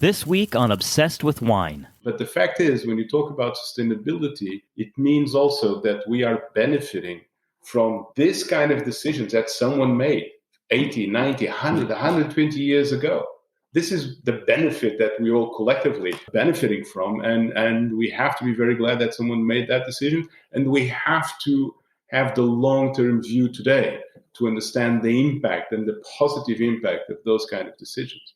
This week on Obsessed with Wine. But the fact is, when you talk about sustainability, it means also that we are benefiting from this kind of decisions that someone made 80, 90, 100, 120 years ago. This is the benefit that we all collectively benefiting from. And we have to be very glad that someone made that decision. And we have to have the long-term view today to understand the impact and the positive impact of those kind of decisions.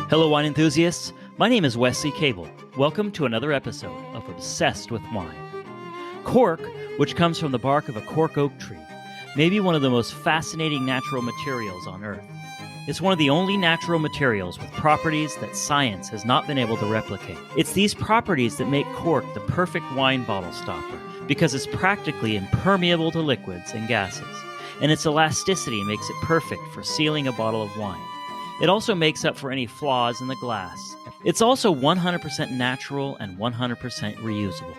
Hello, wine enthusiasts. My name is Wesley Cable. Welcome to another episode of Obsessed with Wine. Cork, which comes from the bark of a cork oak tree, may be one of the most fascinating natural materials on Earth. It's one of the only natural materials with properties that science has not been able to replicate. It's these properties that make cork the perfect wine bottle stopper because it's practically impermeable to liquids and gases, and its elasticity makes it perfect for sealing a bottle of wine. It also makes up for any flaws in the glass. It's also 100% natural and 100% reusable.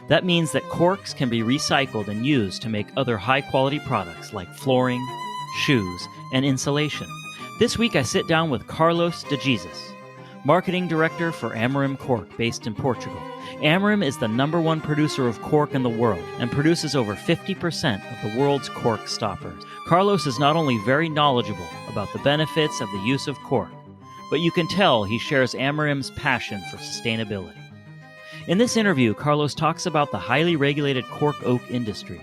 That means that corks can be recycled and used to make other high-quality products like flooring, shoes, and insulation. This week I sit down with Carlos DeJesus, Marketing Director for Amorim Cork, based in Portugal. Amorim is the #1 producer of cork in the world and produces over 50% of the world's cork stoppers. Carlos is not only very knowledgeable about the benefits of the use of cork, but you can tell he shares Amorim's passion for sustainability. In this interview, Carlos talks about the highly regulated cork oak industry,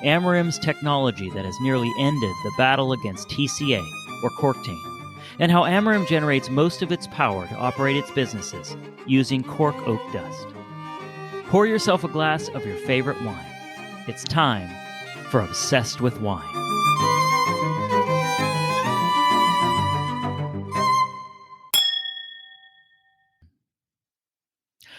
Amorim's technology that has nearly ended the battle against TCA, or corktain, and how Amorim generates most of its power to operate its businesses using cork oak dust. Pour yourself a glass of your favorite wine. It's time for Obsessed with Wine.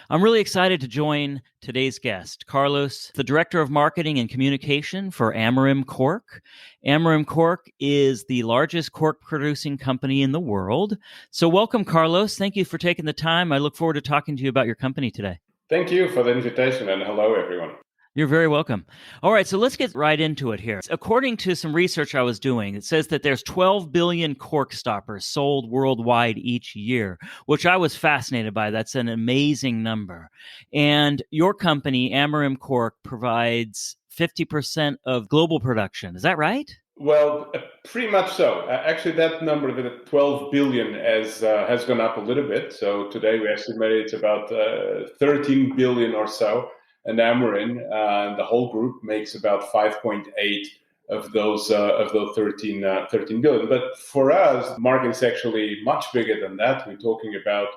I'm really excited to join today's guest, Carlos, the Director of Marketing and Communication for Amorim Cork. Amorim Cork is the largest cork producing company in the world. So welcome, Carlos. Thank you for taking the time. I look forward to talking to you about your company today. Thank you for the invitation, and hello, everyone. You're very welcome. All right, so let's get right into it here. According to some research I was doing, it says that there's 12 billion cork stoppers sold worldwide each year, which I was fascinated by. That's an amazing number. And your company, Amorim Cork, provides 50% of global production. Is that right? Well, pretty much so. Actually, that number, the 12 billion, has gone up a little bit. So today we estimate it's about 13 billion or so. And Amorim, the whole group, makes about 5.8 of those 13 billion. But for us, the market is actually much bigger than that. We're talking about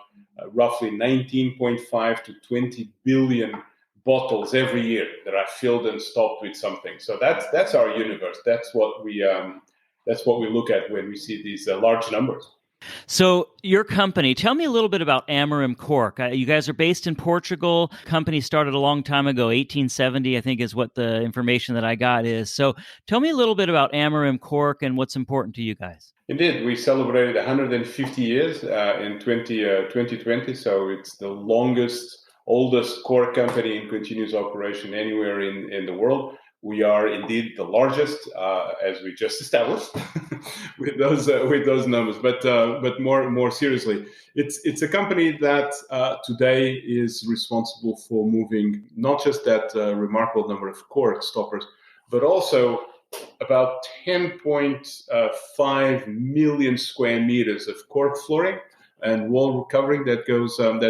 roughly 19.5 to 20 billion bottles every year that are filled and stopped with something. So that's our universe. That's what we look at when we see these large numbers. So your company, tell me a little bit about Amorim Cork. You guys are based in Portugal. Company started a long time ago, 1870, I think is what the information that I got is. So tell me a little bit about Amorim Cork and what's important to you guys. Indeed, we celebrated 150 years in 2020. So it's the oldest cork company in continuous operation anywhere in the world. We are indeed the largest, as we just established, with those numbers. But more seriously, it's a company that today is responsible for moving not just that remarkable number of cork stoppers, but also about 10.5 million square meters of cork flooring and wall covering that goes out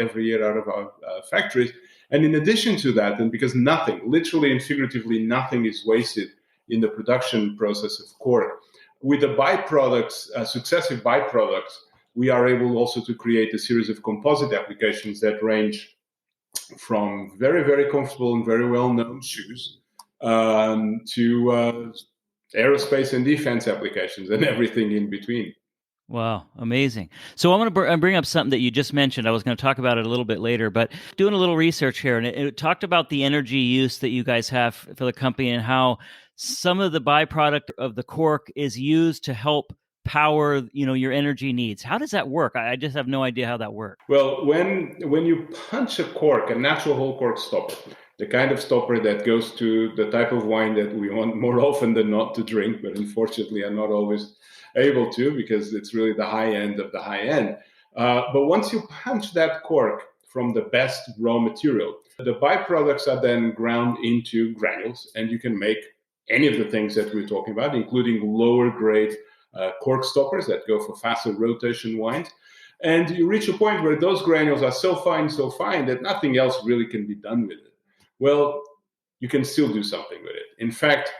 every year out of our factories. And in addition to that, and because nothing, literally and figuratively, nothing is wasted in the production process of cork, with the byproducts, successive byproducts, we are able also to create a series of composite applications that range from very, very comfortable and very well-known shoes to aerospace and defense applications and everything in between. Wow, amazing. So I want to bring up something that you just mentioned. I was going to talk about it a little bit later, but doing a little research here, and it talked about the energy use that you guys have for the company and how some of the byproduct of the cork is used to help power, your energy needs. How does that work? I just have no idea how that works. Well, when you punch a cork, a natural whole cork stopper, the kind of stopper that goes to the type of wine that we want more often than not to drink, but unfortunately are not always able to, because it's really the high end of the high end. But once you punch that cork from the best raw material, the byproducts are then ground into granules, and you can make any of the things that we're talking about, including lower grade cork stoppers that go for faster rotation wines. And you reach a point where those granules are so fine that nothing else really can be done with it. Well, you can still do something with it. In fact,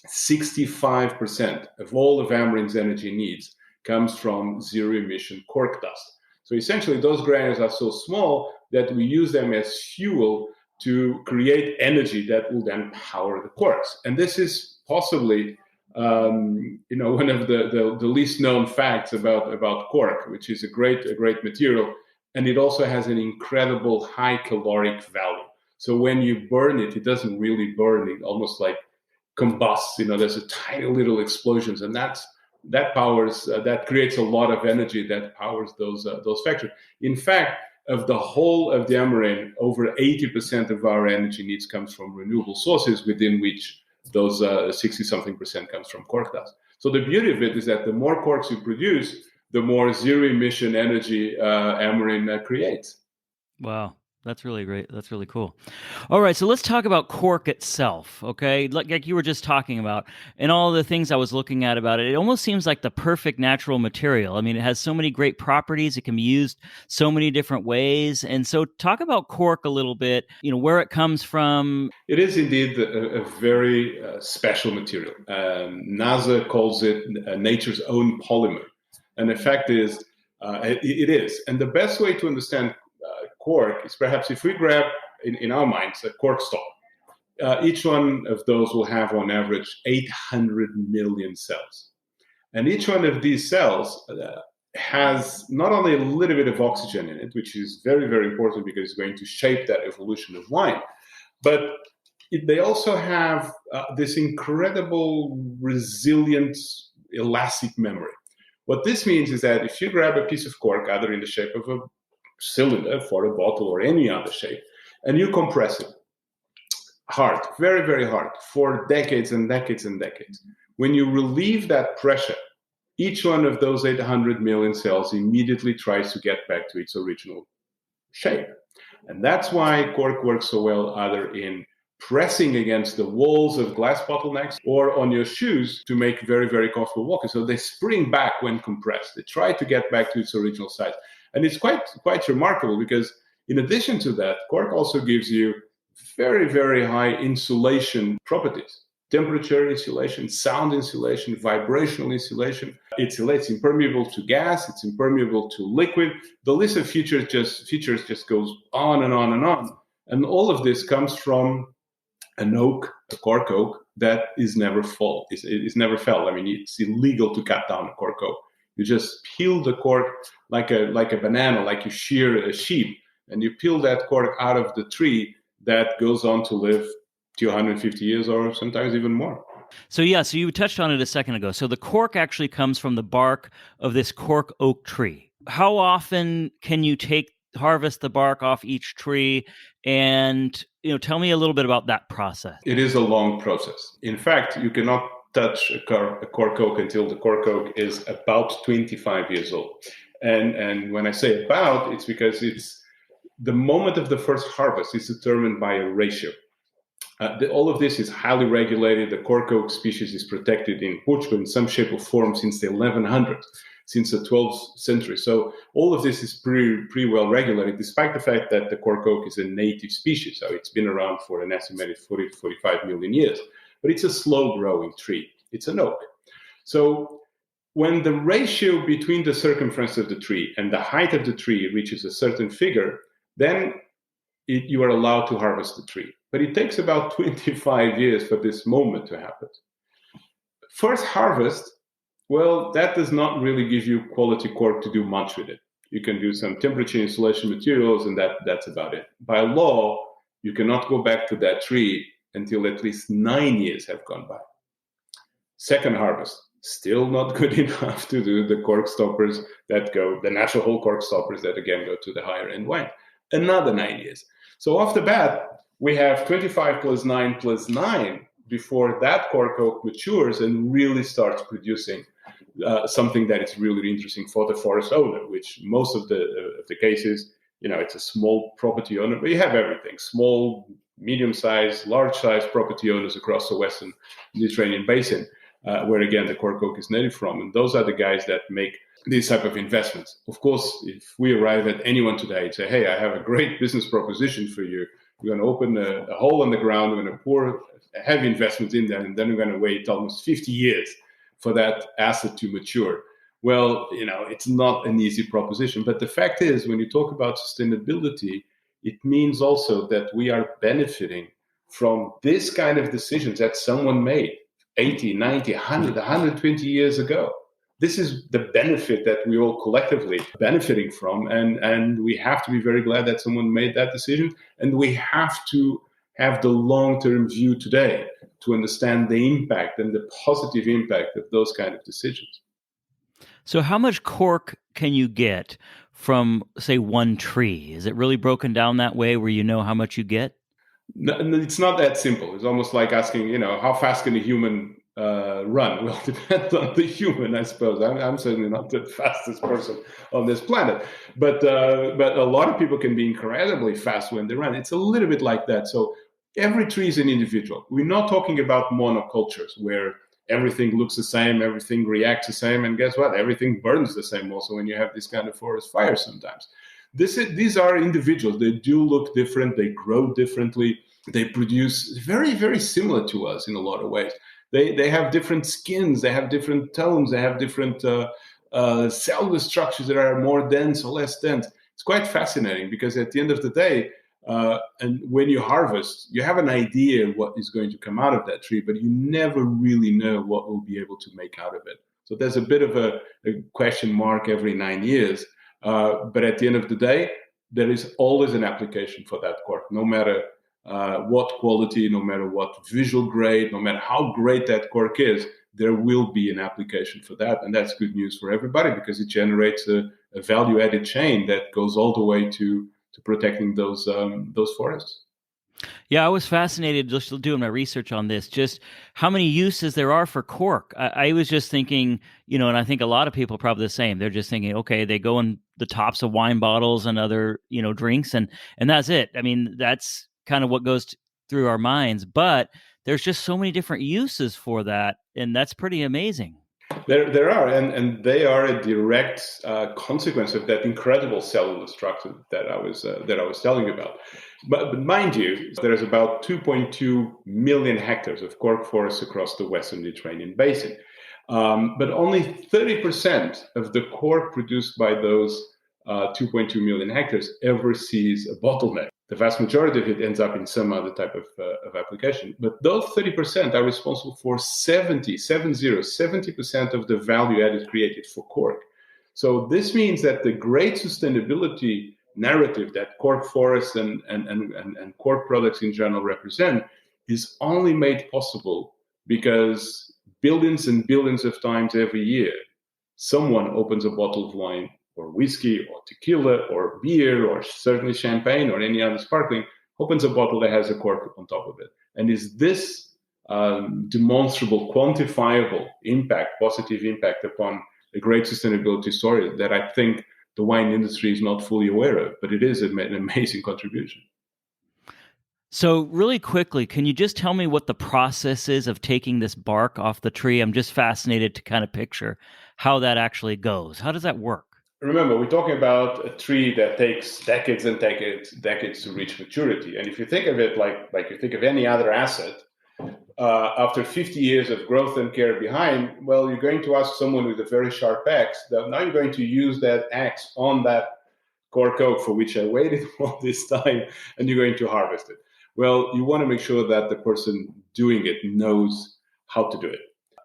65% of all of Amorim's energy needs comes from zero-emission cork dust. So essentially, those granules are so small that we use them as fuel to create energy that will then power the corks. And this is possibly, one of the least known facts about cork, which is a great material, and it also has an incredible high caloric value. So when you burn it, it doesn't really burn; it almost like combusts. There's a tiny little explosions, and that powers that creates a lot of energy that powers those factories. In fact, of the whole of the Amorim, over 80% of our energy needs comes from renewable sources, within which those 60-something percent comes from cork dust. So the beauty of it is that the more corks you produce, the more zero-emission energy Amorim creates. Wow. That's really great. That's really cool. All right, so let's talk about cork itself, okay? Like you were just talking about, and all the things I was looking at about it, it almost seems like the perfect natural material. I mean, it has so many great properties. It can be used so many different ways. And so talk about cork a little bit, where it comes from. It is indeed a very special material. NASA calls it nature's own polymer. And the fact is, it is. And the best way to understand cork is perhaps if we grab, in our minds, a cork stopper. Each one of those will have, on average, 800 million cells. And each one of these cells has not only a little bit of oxygen in it, which is very, very important because it's going to shape that evolution of wine, but they also have this incredible, resilient, elastic memory. What this means is that if you grab a piece of cork, either in the shape of a cylinder for a bottle or any other shape, and you compress it hard, very, very hard, for decades and decades and decades, when you relieve that pressure, each one of those 800 million cells immediately tries to get back to its original shape. And that's why cork works so well either in pressing against the walls of glass bottlenecks or on your shoes to make very, very comfortable walking. So they spring back when compressed. They try to get back to its original size. And it's quite remarkable because in addition to that, cork also gives you very, very high insulation properties. Temperature insulation, sound insulation, vibrational insulation. It's impermeable to gas. It's impermeable to liquid. The list of features just goes on and on and on. And all of this comes from an oak, a cork oak, that is never felled. It's never felled. I mean, it's illegal to cut down a cork oak. You just peel the cork like a banana, like you shear a sheep, and you peel that cork out of the tree that goes on to live 250 years or sometimes even more. So you touched on it a second ago. So the cork actually comes from the bark of this cork oak tree. How often can you harvest the bark off each tree? And tell me a little bit about that process. It is a long process. In fact, you cannot touch a cork oak until the cork oak is about 25 years old. And when I say about, it's because it's the moment of the first harvest is determined by a ratio. All of this is highly regulated. The cork oak species is protected in Portugal in some shape or form since the 1100s, since the 12th century. So all of this is pretty well regulated, despite the fact that the cork oak is a native species. So it's been around for an estimated 40 to 45 million years. But it's a slow-growing tree. It's an oak. So when the ratio between the circumference of the tree and the height of the tree reaches a certain figure, then you are allowed to harvest the tree. But it takes about 25 years for this moment to happen. First harvest, well, that does not really give you quality cork to do much with it. You can do some temperature insulation materials, and that's about it. By law, you cannot go back to that tree until at least 9 years have gone by. Second harvest, still not good enough to do the cork stoppers the natural whole cork stoppers that again go to the higher end wine. Another 9 years. So off the bat, We have 25 plus 9 plus 9 before that cork oak matures and really starts producing something that is really interesting for the forest owner, which most of the cases, it's a small property owner, but you have everything: small, medium-sized, large-sized property owners across the Western Mediterranean basin, where again the cork oak is native from, and those are the guys that make these type of investments. Of course, if we arrive at anyone today and say, "Hey, I have a great business proposition for you. We're going to open a hole in the ground. We're going to pour heavy investments in there, and then we're going to wait almost 50 years for that asset to mature." Well, it's not an easy proposition. But the fact is, when you talk about sustainability, it means also that we are benefiting from this kind of decisions that someone made 80, 90, 100, 120 years ago. This is the benefit that we all collectively benefiting from. And we have to be very glad that someone made that decision. And we have to have the long-term view today to understand the impact and the positive impact of those kind of decisions. So how much cork can you get from, say, one tree? Is it really broken down that way where you know how much you get? No, it's not that simple. It's almost like asking, how fast can a human run? Well, it depends on the human, I suppose. I'm certainly not the fastest person on this planet, but a lot of people can be incredibly fast when they run. It's a little bit like that. So every tree is an individual. We're not talking about monocultures where everything looks the same, everything reacts the same, and guess what? Everything burns the same also when you have this kind of forest fire sometimes. These are individuals. They do look different. They grow differently. They produce very, very similar to us in a lot of ways. They have different skins. They have different tones. They have different cellular structures that are more dense or less dense. It's quite fascinating because at the end of the day, and when you harvest, you have an idea what is going to come out of that tree, but you never really know what we'll be able to make out of it. So there's a bit of a question mark every 9 years. But at the end of the day, there is always an application for that cork, no matter what quality, no matter what visual grade, no matter how great that cork is, there will be an application for that. And that's good news for everybody because it generates a value-added chain that goes all the way to protecting those forests. Yeah, I was fascinated just doing my research on this, just how many uses there are for cork. I was just thinking, and I think a lot of people are probably the same. They're just thinking, okay, they go in the tops of wine bottles and other, drinks, and that's it. I mean, that's kind of what goes through our minds. But there's just so many different uses for that, and that's pretty amazing. There are, and they are a direct consequence of that incredible cellular structure that I was telling you about. But mind you, there's about 2.2 million hectares of cork forests across the Western Mediterranean basin. But only 30% of the cork produced by those 2.2 million hectares ever sees a bottleneck. The vast majority of it ends up in some other type of application. But those 30% are responsible for 70% of the value added created for cork. So this means that the great sustainability narrative that cork forests and cork products in general represent is only made possible because billions and billions of times every year, someone opens a bottle of wine or whiskey or tequila or beer or certainly champagne or any other sparkling, opens a bottle that has a cork on top of it. And is this demonstrable, quantifiable impact, positive impact upon a great sustainability story that I think the wine industry is not fully aware of, but it is an amazing contribution. So really quickly, can you just tell me what the process is of taking this bark off the tree? I'm just fascinated to kind of picture how that actually goes. How does that work? Remember, we're talking about a tree that takes decades and decades to reach maturity. And if you think of it like you think of any other asset, after 50 years of growth and care behind, well, you're going to ask someone with a very sharp axe that now you're going to use that axe on that cork oak for which I waited all this time, and you're going to harvest it. Well, you want to make sure that the person doing it knows how to do it.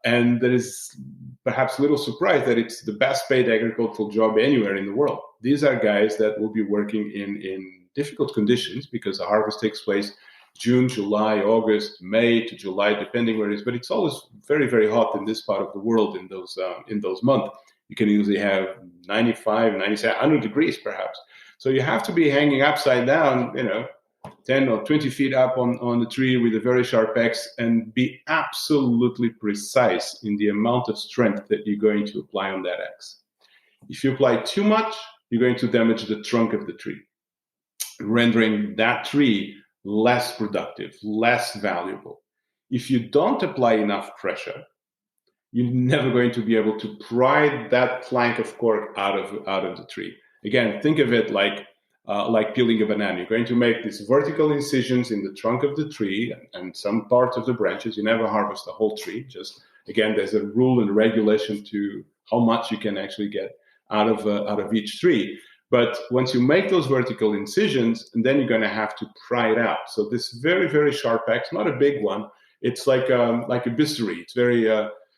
And there is perhaps little surprise that it's the best paid agricultural job anywhere in the world. These are guys that will be working in difficult conditions because the harvest takes place June, July, August, May to July, depending where it is. But it's always very, very hot in this part of the world in those months. You can usually have 95, 97, 100 degrees perhaps. So you have to be hanging upside down, 10 or 20 feet up on the tree with a very sharp axe and be absolutely precise in the amount of strength that you're going to apply on that axe. If you apply too much, you're going to damage the trunk of the tree, rendering that tree less productive, less valuable. If you don't apply enough pressure, you're never going to be able to pry that plank of cork out of the tree. Again, think of it like peeling a banana. You're going to make these vertical incisions in the trunk of the tree and some parts of the branches. You never harvest the whole tree. Just again, there's a rule and regulation to how much you can actually get out of each tree. But once you make those vertical incisions, and then you're going to have to pry it out. So this very, very sharp axe, not a big one. It's like a bisturi.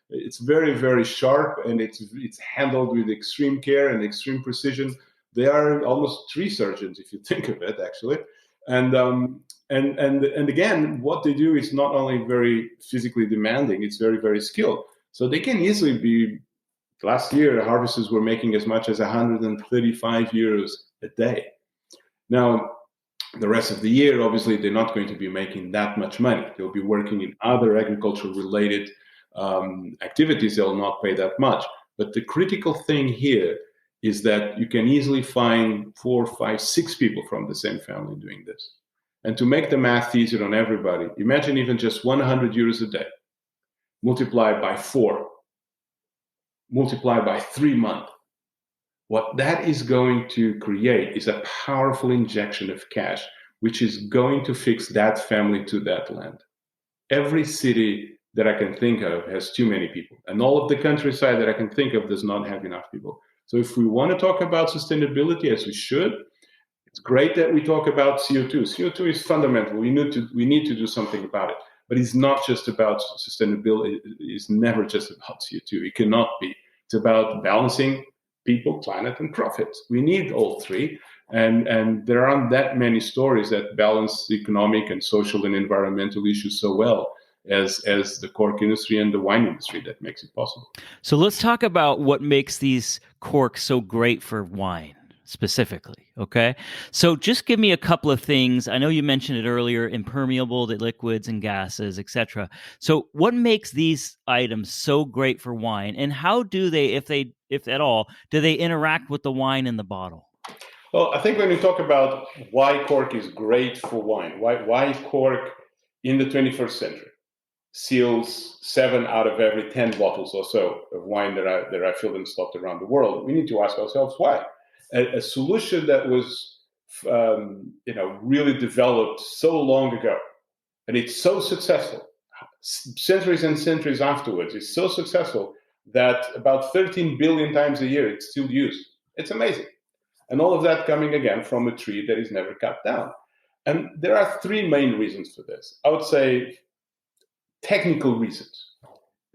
It's very, very sharp, and it's handled with extreme care and extreme precision. They are almost tree surgeons, if you think of it, actually. And again, what they do is not only very physically demanding; it's very, very skilled. So they can easily be. Last year, the harvesters were making as much as 135 euros a day. Now, the rest of the year, obviously, they're not going to be making that much money. They'll be working in other agricultural-related activities. They'll not pay that much. But the critical thing here is that you can easily find 4, 5, 6 people from the same family doing this. And to make the math easier on everybody, imagine even just 100 euros a day, multiplied by 4, multiplied by 3 months. What that is going to create is a powerful injection of cash, which is going to fix that family to that land. Every city that I can think of has too many people, and all of the countryside that I can think of does not have enough people. So if we want to talk about sustainability, as we should, it's great that we talk about CO2. CO2 is fundamental. We need to do something about it. But it's not just about sustainability. It's never just about CO2. It cannot be. It's about balancing people, planet, and profits. We need all three. And there aren't that many stories that balance economic and social and environmental issues so well as the cork industry and the wine industry that makes it possible. So let's talk about what makes these corks so great for wine specifically, okay? So just give me a couple of things. I know you mentioned it earlier, impermeable to liquids and gases, etc. So what makes these items so great for wine, and how do they, if at all, do they interact with the wine in the bottle? Well, I think when we talk about why cork is great for wine, why cork in the 21st century seals 7 out of every 10 bottles or so of wine that are filled and stocked around the world, we need to ask ourselves why. A solution that was really developed so long ago, and it's so successful, centuries and centuries afterwards, it's so successful that about 13 billion times a year it's still used. It's amazing. And all of that coming again from a tree that is never cut down. And there are 3 main reasons for this. I would say technical reasons,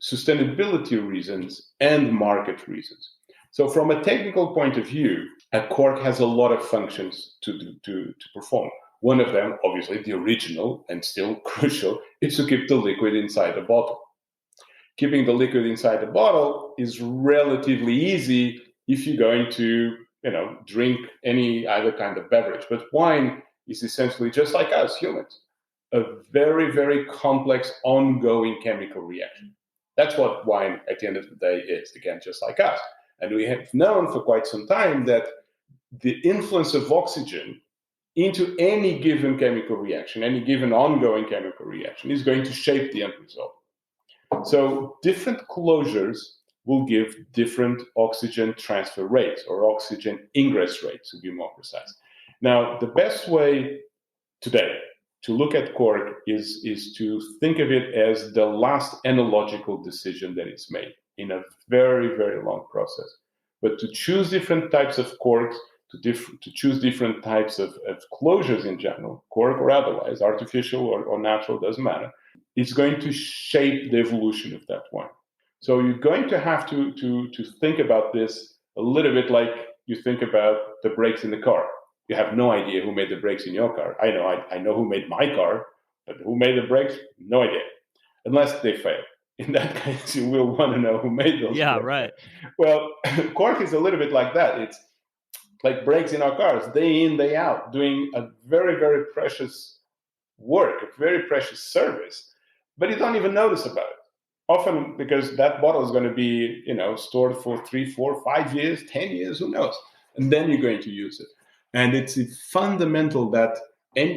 sustainability reasons, and market reasons. So from a technical point of view, a cork has a lot of functions to perform. One of them, obviously the original and still crucial, is to keep the liquid inside the bottle. Keeping the liquid inside the bottle is relatively easy if you're going to drink any other kind of beverage. But wine is essentially just like us humans, a very, very complex, ongoing chemical reaction. That's what wine, at the end of the day, is, again, just like us. And we have known for quite some time that the influence of oxygen into any given chemical reaction, any given ongoing chemical reaction, is going to shape the end result. So different closures will give different oxygen transfer rates, or oxygen ingress rates, to be more precise. Now, the best way today to look at cork is to think of it as the last analogical decision that is made in a very, very long process. But to choose different types of corks, to choose different types of closures in general, cork or otherwise, artificial or natural, doesn't matter, it's going to shape the evolution of that wine. So you're going to have to think about this a little bit like you think about the brakes in the car. You have no idea who made the brakes in your car. I know who made my car, but who made the brakes? No idea, unless they fail. In that case, you will want to know who made those. Yeah, brakes. right. Well, cork is a little bit like that. like brakes in our cars, day in, day out, doing a very, very precious work, a very precious service, but you don't even notice about it. Often because that bottle is going to be, stored for 3, 4, 5 years, 10 years, who knows? And then you're going to use it. And it's fundamental that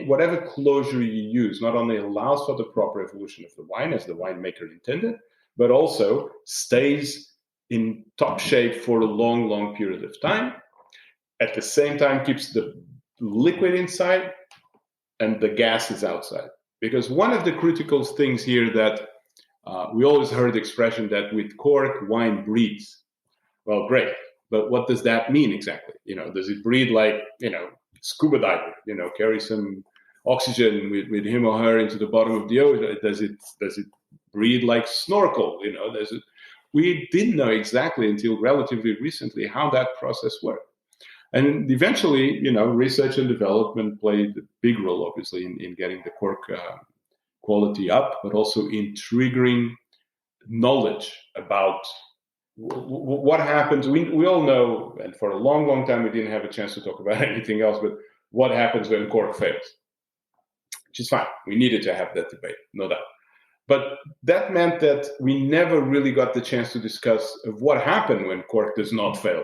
whatever closure you use not only allows for the proper evolution of the wine as the winemaker intended, but also stays in top shape for a long, long period of time. At the same time, keeps the liquid inside and the gas is outside. Because one of the critical things here that we always heard the expression that with cork, wine breathes. Well, great. But what does that mean exactly? Does it breathe like, scuba diver, carry some oxygen with him or her into the bottom of the ocean? Does it breathe like snorkel? We didn't know exactly until relatively recently how that process worked. And eventually, research and development played a big role, obviously, in getting the cork quality up, but also in triggering knowledge about what happens. We all know, and for a long, long time, we didn't have a chance to talk about anything else, but what happens when cork fails, which is fine. We needed to have that debate, no doubt. But that meant that we never really got the chance to discuss of what happened when cork does not fail.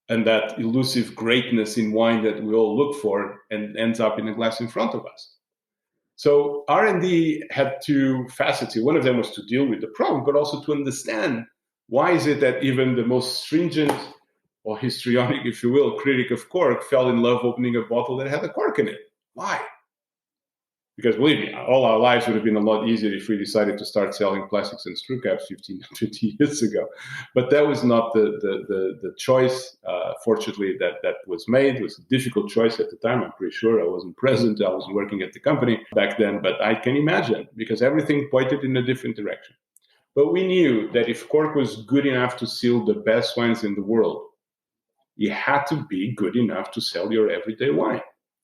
And that elusive greatness in wine that we all look for and ends up in a glass in front of us. So R&D had two facets. One of them was to deal with the problem, but also to understand why is it that even the most stringent or histrionic, if you will, critic of cork fell in love opening a bottle that had a cork in it. Why? Because believe me, all our lives would have been a lot easier if we decided to start selling plastics and screw caps 15, 20 years ago. But that was not the choice, fortunately, that was made. It was a difficult choice at the time. I'm pretty sure I wasn't present. I wasn't working at the company back then. But I can imagine, because everything pointed in a different direction. But we knew that if cork was good enough to seal the best wines in the world, you had to be good enough to sell your everyday wine.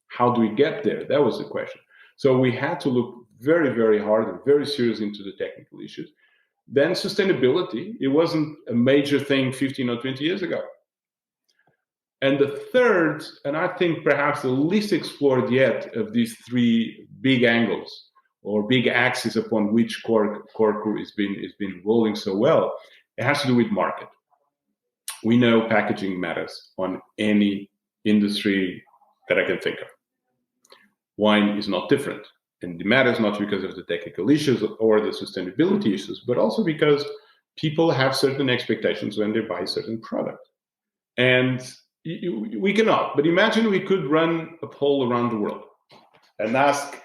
How do we get there? That was the question. So we had to look very, very hard and very serious into the technical issues. Then sustainability, it wasn't a major thing 15 or 20 years ago. And the third, and I think perhaps the least explored yet of these three big angles or big axes upon which cork has been rolling so well, it has to do with market. We know packaging matters on any industry that I can think of. Wine is not different. And it matters not because of the technical issues or the sustainability issues, but also because people have certain expectations when they buy a certain product. And we cannot. But imagine we could run a poll around the world and ask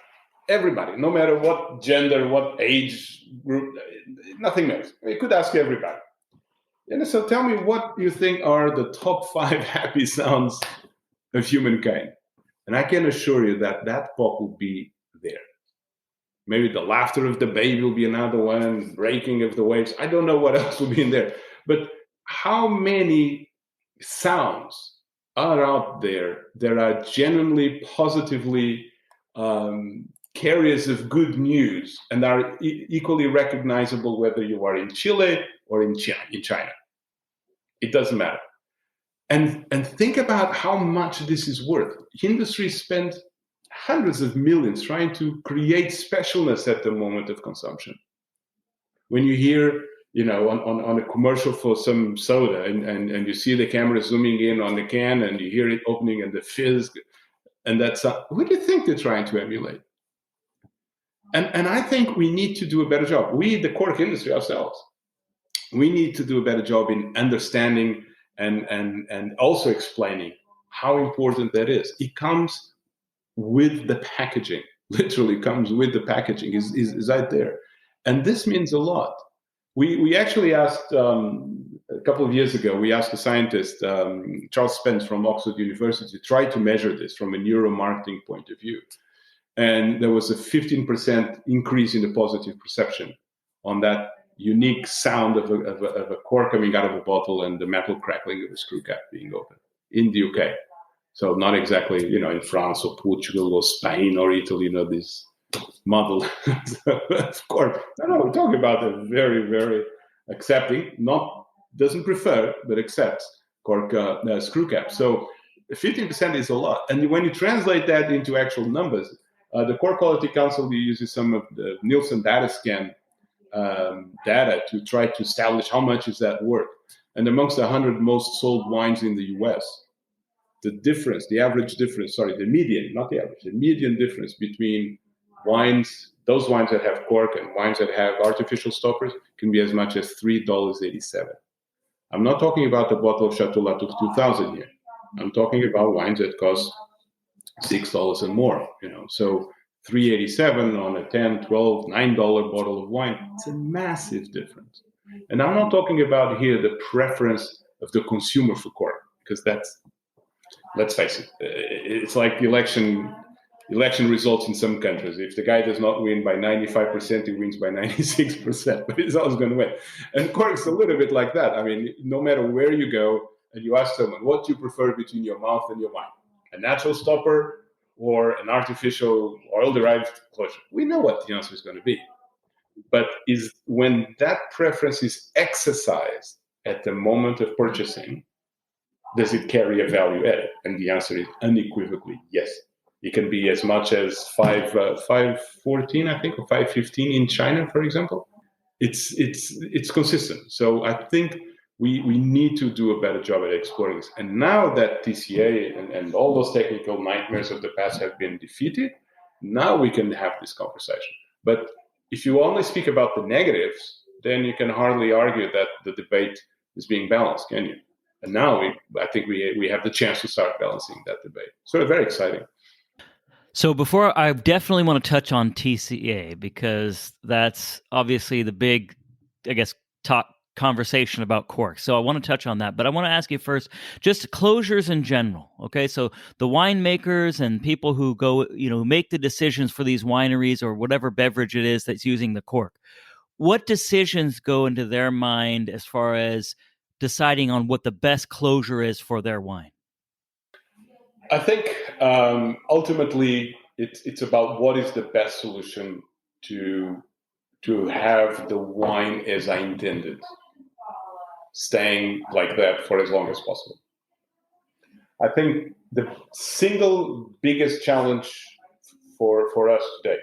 everybody, no matter what gender, what age group, nothing matters. We could ask everybody. And so tell me what you think are the top 5 happy sounds of humankind. And I can assure you that pop will be there. Maybe the laughter of the baby will be another one, breaking of the waves. I don't know what else will be in there. But how many sounds are out there that are genuinely, positively carriers of good news and are equally recognizable whether you are in Chile or in China? It doesn't matter. And think about how much this is worth. Industry spend hundreds of millions trying to create specialness at the moment of consumption. When you hear, on a commercial for some soda and you see the camera zooming in on the can and you hear it opening and the fizz, and that's what do you think they're trying to emulate? And I think we need to do a better job. We, the cork industry ourselves, we need to do a better job in understanding and also explaining how important that is. It comes with the packaging, literally comes with the packaging, is right there. And this means a lot. We actually asked, a couple of years ago, we asked a scientist, Charles Spence from Oxford University, to try to measure this from a neuromarketing point of view. And there was a 15% increase in the positive perception on that unique sound of a cork coming out of a bottle and the metal crackling of a screw cap being opened in the UK. So not exactly, in France or Portugal or Spain or Italy, this model of cork. No, we're talking about a very, very accepting, doesn't prefer, but accepts cork screw cap. So 15% is a lot. And when you translate that into actual numbers, the Core Quality Council uses some of the Nielsen data scan data to try to establish how much is that worth. And amongst the 100 most sold wines in the US, the median, not the average, the median difference between wines, those wines that have cork and wines that have artificial stoppers can be as much as $3.87. I'm not talking about the bottle of Chateau Latour 2000 here. I'm talking about wines that cost $6 and more, So $3.87 on a $10, $12, $9 bottle of wine, it's a massive difference. And I'm not talking about here the preference of the consumer for cork, because let's face it, it's like the election results in some countries. If the guy does not win by 95%, he wins by 96%, but he's always going to win. And cork's a little bit like that. I mean, no matter where you go and you ask someone, what do you prefer between your mouth and your wine? A natural stopper or an artificial oil-derived closure? We know what the answer is going to be. But is when that preference is exercised at the moment of purchasing, does it carry a value added? And the answer is unequivocally yes. It can be as much as 5.14, I think, or 5.15 in China, for example. It's consistent. So I think we need to do a better job at exploring this. And now that TCA and all those technical nightmares of the past have been defeated, now we can have this conversation. But if you only speak about the negatives, then you can hardly argue that the debate is being balanced, can you? And now I think we have the chance to start balancing that debate. So very exciting. So before, I definitely want to touch on TCA, because that's obviously the big, I guess, top conversation about cork. So I want to touch on that. But I want to ask you first, just closures in general. Okay, so the winemakers and people who go, make the decisions for these wineries or whatever beverage it is that's using the cork, what decisions go into their mind as far as deciding on what the best closure is for their wine? I think ultimately it's about what is the best solution to have the wine as I intended, staying like that for as long as possible. I think the single biggest challenge for us today,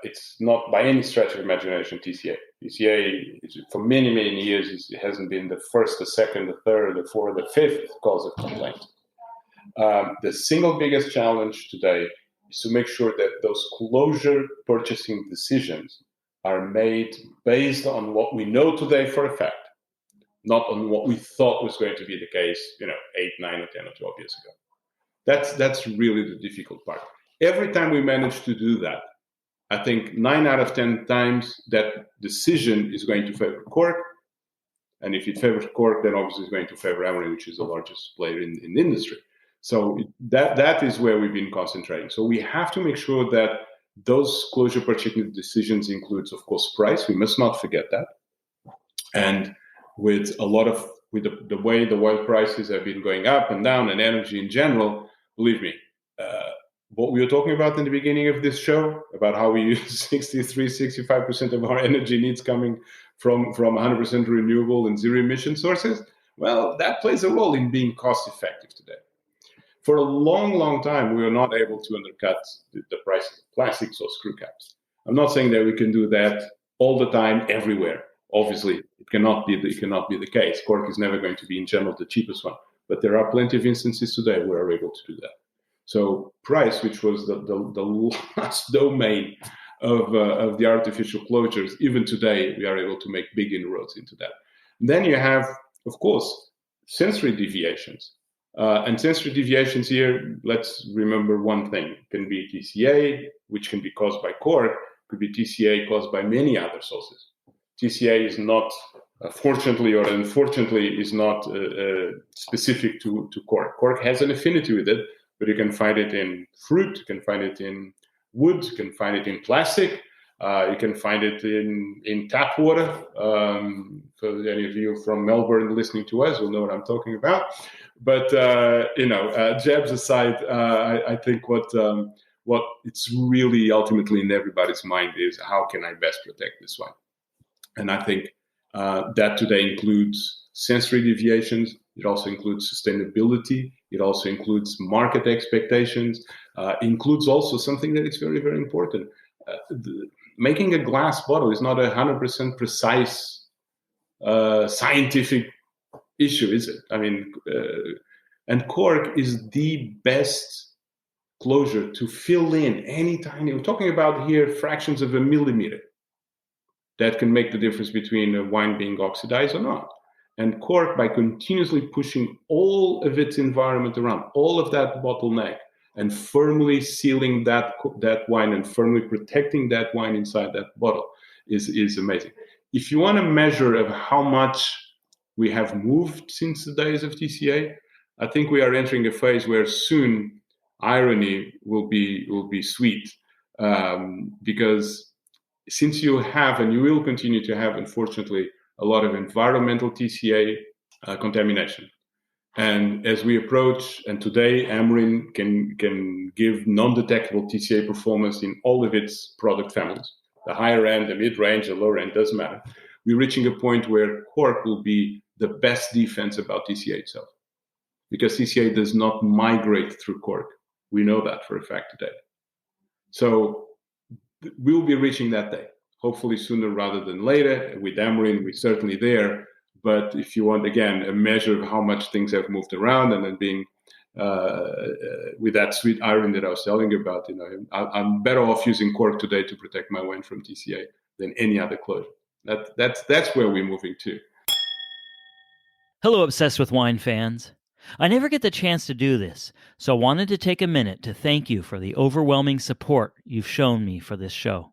it's not by any stretch of imagination TCA. TCA, for many, many years, it hasn't been the first, the second, the third, the fourth, the fifth cause of complaint. The single biggest challenge today is to make sure that those closure purchasing decisions are made based on what we know today for a fact, not on what we thought was going to be the case, 8, 9, or 10 or 12 years ago. That's really the difficult part. Every time we manage to do that, I think 9 out of 10 times that decision is going to favor cork. And if it favors cork, then obviously it's going to favor Amorim, which is the largest player in the industry. So that is where we've been concentrating. So we have to make sure that those closure purchasing decisions includes, of course, price. We must not forget that. And with the way the oil prices have been going up and down, and energy in general, believe me, what we were talking about in the beginning of this show, about how we use 65% of our energy needs coming from 100% renewable and zero emission sources, well, that plays a role in being cost effective today. For a long, long time, we were not able to undercut the prices of plastics or screw caps. I'm not saying that we can do that all the time, everywhere. Obviously, it cannot be the case. Cork is never going to be, in general, the cheapest one. But there are plenty of instances today where we're able to do that. So price, which was the last domain of the artificial closures, even today, we are able to make big inroads into that. And then you have, of course, sensory deviations. And sensory deviations here, let's remember one thing. It can be TCA, which can be caused by cork, could be TCA caused by many other sources. TCA is not, fortunately or unfortunately, is not specific to cork. Cork has an affinity with it, but you can find it in fruit, you can find it in wood, you can find it in plastic, you can find it in tap water. For any of you from Melbourne listening to us will know what I'm talking about. But jabs aside, I think what it's really ultimately in everybody's mind is how can I best protect this one? And I think that today includes sensory deviations, It also includes sustainability. It also includes market expectations. Includes also something that is very, very important. Making a glass bottle is not 100% precise scientific issue, is it? I mean, and cork is the best closure to fill in any tiny. We're talking about here fractions of a millimeter that can make the difference between a wine being oxidized or not. And cork, by continuously pushing all of its environment around, all of that bottleneck, and firmly sealing that wine and firmly protecting that wine inside that bottle is amazing. If you want a measure of how much we have moved since the days of TCA, I think we are entering a phase where soon irony will be sweet, because since you have, and you will continue to have, unfortunately, a lot of environmental TCA contamination. And as we approach, and today Amorim can give non-detectable TCA performance in all of its product families, the higher end, the mid-range, the lower end, doesn't matter. We're reaching a point where cork will be the best defense about TCA itself, because TCA does not migrate through cork. We know that for a fact today. So we'll be reaching that day, hopefully sooner rather than later. With Amorim, we're certainly there. But if you want, again, a measure of how much things have moved around, and then being with that sweet irony that I was telling you about, I'm better off using cork today to protect my wine from TCA than any other closure. That's where we're moving to. Hello, Obsessed with Wine fans. I never get the chance to do this, so I wanted to take a minute to thank you for the overwhelming support you've shown me for this show.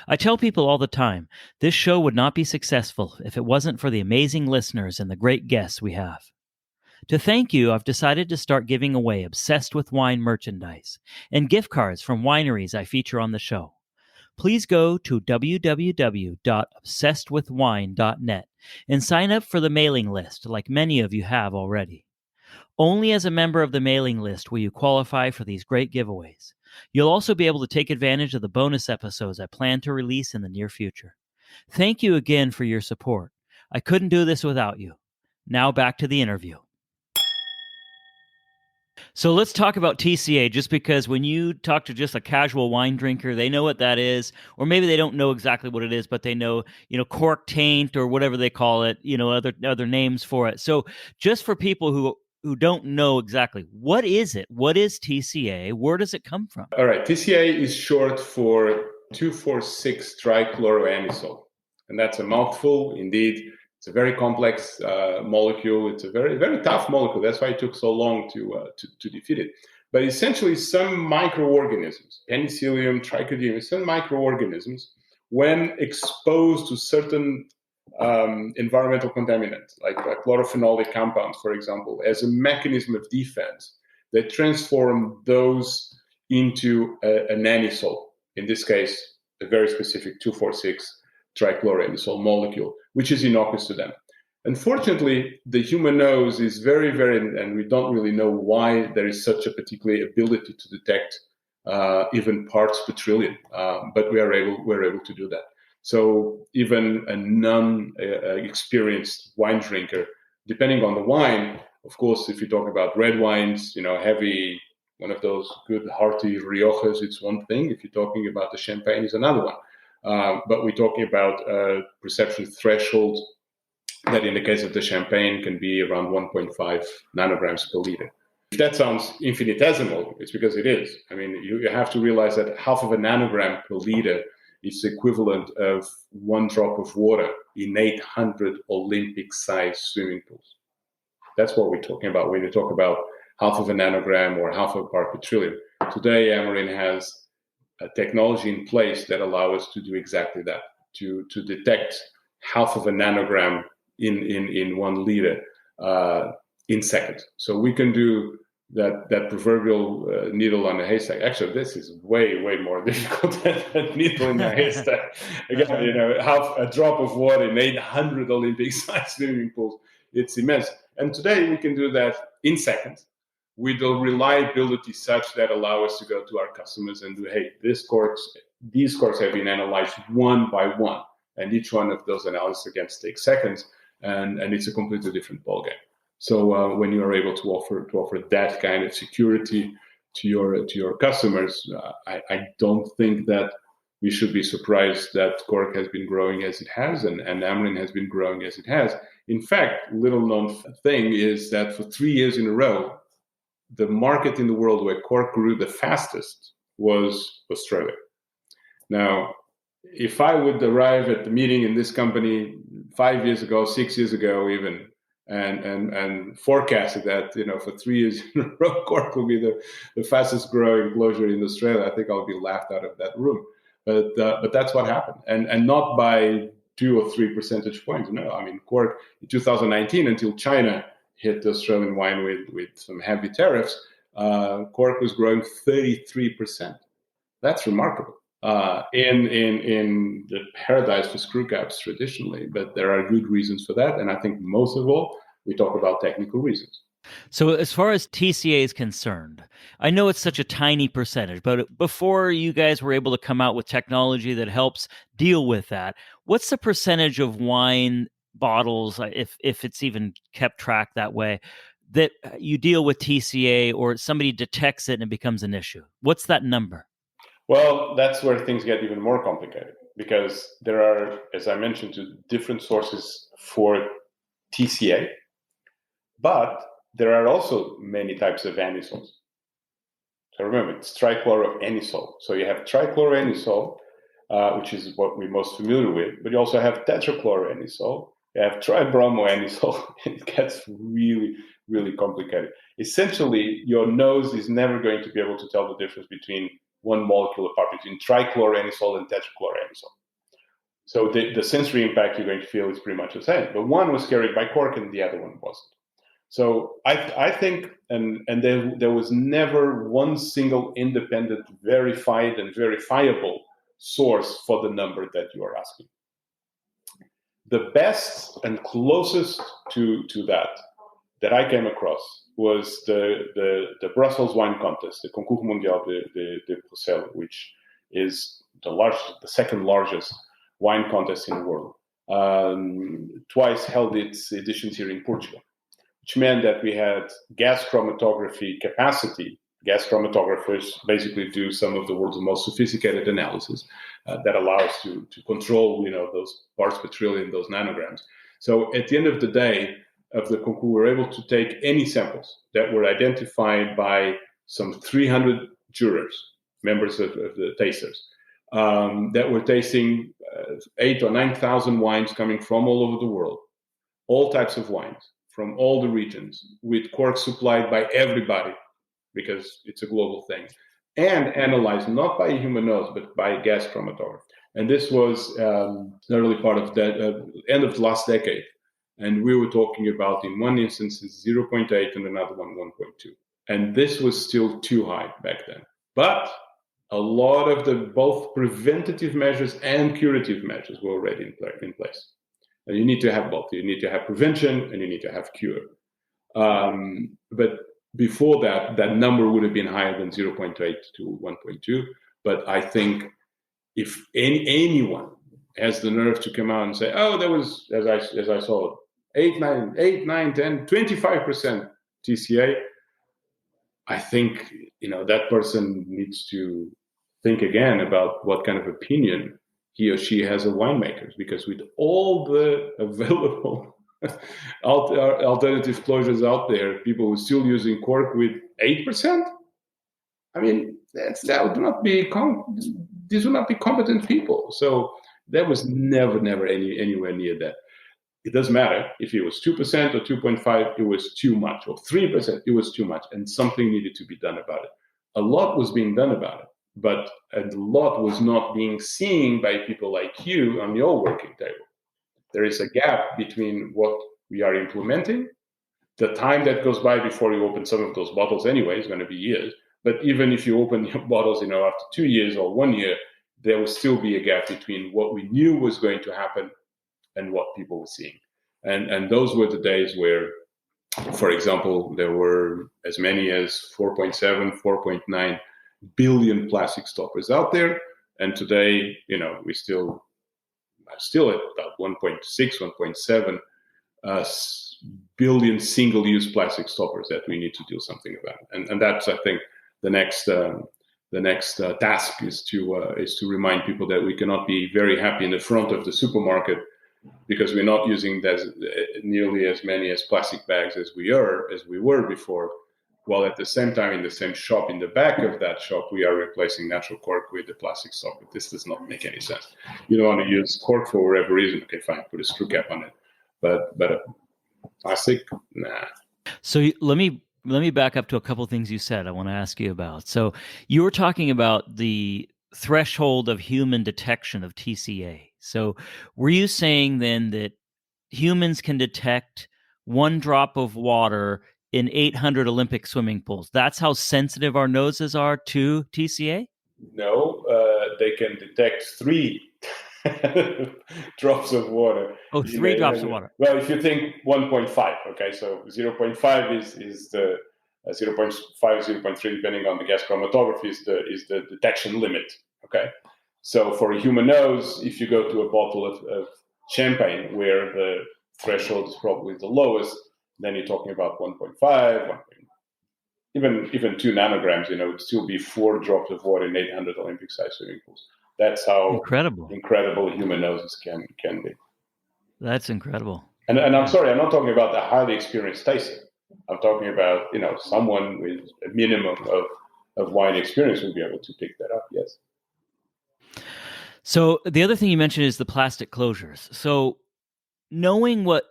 I tell people all the time, this show would not be successful if it wasn't for the amazing listeners and the great guests we have. To thank you, I've decided to start giving away Obsessed with Wine merchandise and gift cards from wineries I feature on the show. Please go to www.obsessedwithwine.net and sign up for the mailing list like many of you have already. Only as a member of the mailing list will you qualify for these great giveaways. You'll also be able to take advantage of the bonus episodes I plan to release in the near future. Thank you again for your support. I couldn't do this without you. Now back to the interview. So let's talk about TCA, just because when you talk to just a casual wine drinker, they know what that is, or maybe they don't know exactly what it is, but they know, cork taint or whatever they call it, other names for it. So just for people who don't know exactly, what is it? What is TCA? Where does it come from? All right, TCA is short for 2,4,6 trichloroanisole, and that's a mouthful indeed. It's a very complex molecule. It's a very, very tough molecule. That's why it took so long to defeat it. But essentially, some microorganisms, penicillium, trichoderma, some microorganisms, when exposed to certain environmental contaminants, like chlorophenolic compounds, for example, as a mechanism of defense, they transform those into an anisole. In this case, a very specific 2,4,6 trichloroanisole molecule, which is innocuous to them. Unfortunately, the human nose is very, very, and we don't really know why there is such a particular ability to detect even parts per trillion, but we're able to do that. So even a non-experienced wine drinker, depending on the wine, of course, if you talk about red wines, heavy, one of those good hearty Riojas, it's one thing. If you're talking about the champagne, it's another one. But we're talking about a perception threshold that in the case of the champagne can be around 1.5 nanograms per liter. If that sounds infinitesimal, it's because it is. I mean, you have to realize that half of a nanogram per liter is equivalent of one drop of water in 800 Olympic-sized swimming pools. That's what we're talking about when you talk about half of a nanogram or half of a part per trillion. Today, Amorim has a technology in place that allows us to do exactly that, to detect half of a nanogram in 1 liter in seconds. So we can do that proverbial needle on a haystack. Actually, this is way, way more difficult than a needle in a haystack. Again, half a drop of water in 800 Olympic-sized swimming pools. It's immense. And today we can do that in seconds, with a reliability such that allow us to go to our customers and do, hey, these corks have been analyzed one by one, and each one of those analyses again takes seconds, and it's a completely different ballgame. So when you are able to offer that kind of security to your customers, I don't think that we should be surprised that Cork has been growing as it has, and Amorim has been growing as it has. In fact, little known thing is that for 3 years in a row, the market in the world where Cork grew the fastest was Australia. Now, if I would arrive at the meeting in this company 5 years ago, 6 years ago even, and forecasted that, for 3 years in a row, Cork will be the fastest growing closure in Australia, I think I'll be laughed out of that room. But that's what happened, and not by 2 or 3 percentage points. No, I mean, Cork in 2019, until China hit the Australian wine with some heavy tariffs, Cork was growing 33%. That's remarkable. In the paradise for screw caps traditionally, but there are good reasons for that, and I think most of all, we talk about technical reasons. So as far as TCA is concerned, I know it's such a tiny percentage, but before you guys were able to come out with technology that helps deal with that, what's the percentage of wine bottles, if it's even kept track that way, that you deal with TCA or somebody detects it and it becomes an issue? What's that number? Well, that's where things get even more complicated, because there are, as I mentioned, different sources for TCA, but there are also many types of anisole. So remember, it's trichloroanisole. So you have trichloroanisole, which is what we're most familiar with, but you also have tetrachloroanisole, you have tribromoanisole, and it gets really, really complicated. Essentially, your nose is never going to be able to tell the difference between one molecule apart between trichloroanisole and tetrachloroanisole. So the sensory impact you're going to feel is pretty much the same, but one was carried by Cork and the other one wasn't. So I think, and there was never one single independent, verified and verifiable source for the number that you are asking. The best and closest to that I came across was the Brussels Wine Contest, the Concours Mondial de Bruxelles, which is the second largest wine contest in the world. Twice held its editions here in Portugal, which meant that we had gas chromatography capacity. Gas chromatographers basically do some of the world's most sophisticated analysis that allow us to control, those parts per trillion, those nanograms. So at the end of the day of the concours, we're able to take any samples that were identified by some 300 jurors, members of the tasters, that were tasting 8,000 or 9,000 wines coming from all over the world, all types of wines from all the regions, with corks supplied by everybody, because it's a global thing, and analyzed not by a human nose, but by gas chromatography. And this was the early part of the end of the last decade. And we were talking about, in one instance, 0.8 and another one 1.2. And this was still too high back then. But a lot of the both preventative measures and curative measures were already in place. And you need to have both. You need to have prevention and you need to have cure. But before that number would have been higher than 0.8 to 1.2. But I think if anyone has the nerve to come out and say, oh, there was, as I saw, 8, 9, 10, 25% TCA, I think, that person needs to think again about what kind of opinion he or she has of winemakers, because with all the available alternative closures out there, people were still using cork with 8%. I mean, these would not be competent people. So there was never anywhere near that. It doesn't matter if it was 2% or 2.5, it was too much, or 3%, it was too much, and something needed to be done about it. A lot was being done about it, but a lot was not being seen by people like you on your working table. There is a gap between what we are implementing, the time that goes by before you open some of those bottles anyway is going to be years, but even if you open your bottles, after 2 years or 1 year, there will still be a gap between what we knew was going to happen and what people were seeing. And those were the days where, for example, there were as many as 4.7, 4.9 billion plastic stoppers out there. And today, we still at about 1.6, 1.7 billion single-use plastic stoppers that we need to do something about. And that's, I think, the next task is to remind people that we cannot be very happy in the front of the supermarket because we're not using nearly as many as plastic bags as we were before, while at the same time in the same shop, in the back of that shop, we are replacing natural cork with the plastic stopper. This does not make any sense. You don't want to use cork for whatever reason. Okay, fine, put a screw cap on it, but plastic, nah. So let me back up to a couple of things you said I want to ask you about. So you were talking about the threshold of human detection of TCA. So were you saying then that humans can detect one drop of water in 800 Olympic swimming pools? That's how sensitive our noses are to TCA? No, they can detect 3 drops of water. Oh, 3 drops of water. Well, if you think 1.5, okay, so 0.5 is the 0.5, 0.3, depending on the gas chromatography, is the detection limit. Okay, so for a human nose, if you go to a bottle of champagne where the threshold is probably the lowest, then you're talking about 1.5, even 2 nanograms. It'd still be 4 drops of water in 800 Olympic-sized swimming pools. That's how incredible human noses can be. That's incredible. And I'm sorry, I'm not talking about the highly experienced taster. I'm talking about someone with a minimum of wine experience will be able to pick that up. Yes. So the other thing you mentioned is the plastic closures. So knowing what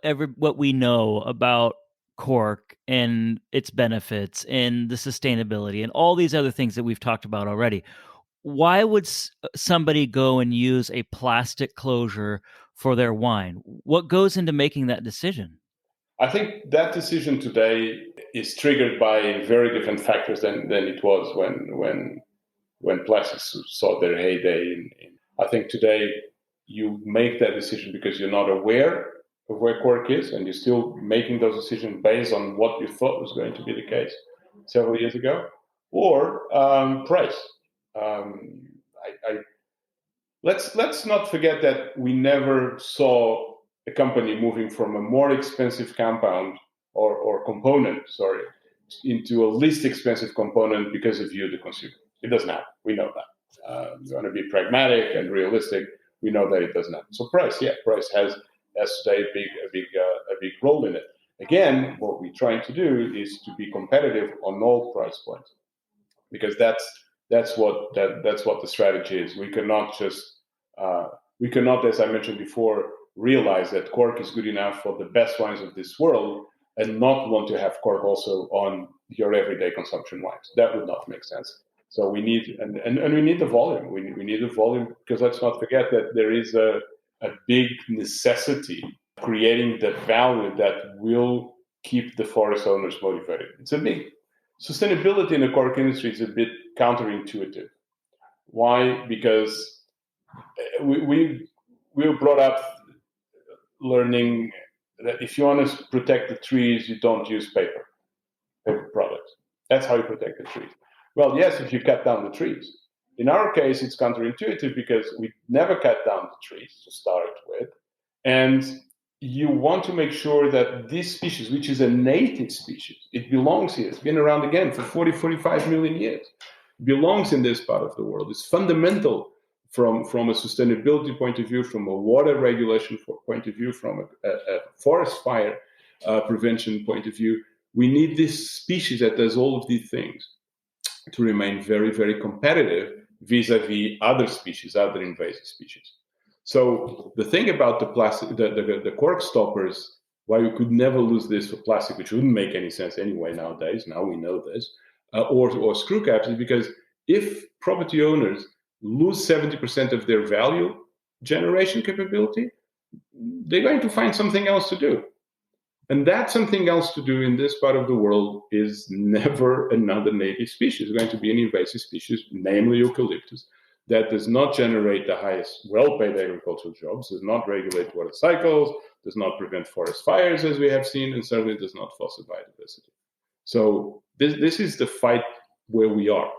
we know about cork and its benefits and the sustainability and all these other things that we've talked about already, why would somebody go and use a plastic closure for their wine? What goes into making that decision? I think that decision today is triggered by very different factors than it was when plastics saw their heyday. I think today you make that decision because you're not aware of where cork is, and you're still making those decisions based on what you thought was going to be the case several years ago, or price. Let's not forget that we never saw a company moving from a more expensive compound or component, into a least expensive component because of you, the consumer. It doesn't happen. We know that. We want to be pragmatic and realistic. We know that it doesn't happen. So price has today a big role in it. Again, what we're trying to do is to be competitive on all price points, because that's what the strategy is. We cannot as I mentioned before, realize that cork is good enough for the best wines of this world and not want to have cork also on your everyday consumption wines. That would not make sense. So we need and we need the volume. We need the volume because let's not forget that there is a big necessity creating the value that will keep the forest owners motivated. It's a big sustainability in the cork industry is a bit counterintuitive. Why? Because we were brought up learning that if you want to protect the trees, you don't use paper products. That's how you protect the trees. Well, yes, if you cut down the trees. In our case, it's counterintuitive because we never cut down the trees to start with. And you want to make sure that this species, which is a native species, it belongs here. It's been around again for 45 million years. It belongs in this part of the world. It's fundamental from a sustainability point of view, from a water regulation point of view, from a forest fire prevention point of view. We need this species that does all of these things to remain very, very competitive vis-a-vis other species, other invasive species. So the thing about the plastic, the cork stoppers, why we could never lose this for plastic, which wouldn't make any sense anyway nowadays, now we know this, or screw caps, is because if property owners lose 70% of their value generation capability, they're going to find something else to do. And that something else to do in this part of the world is never another native species. It's going to be an invasive species, namely eucalyptus, that does not generate the highest well-paid agricultural jobs, does not regulate water cycles, does not prevent forest fires, as we have seen, and certainly does not foster biodiversity. So this is the fight where we are.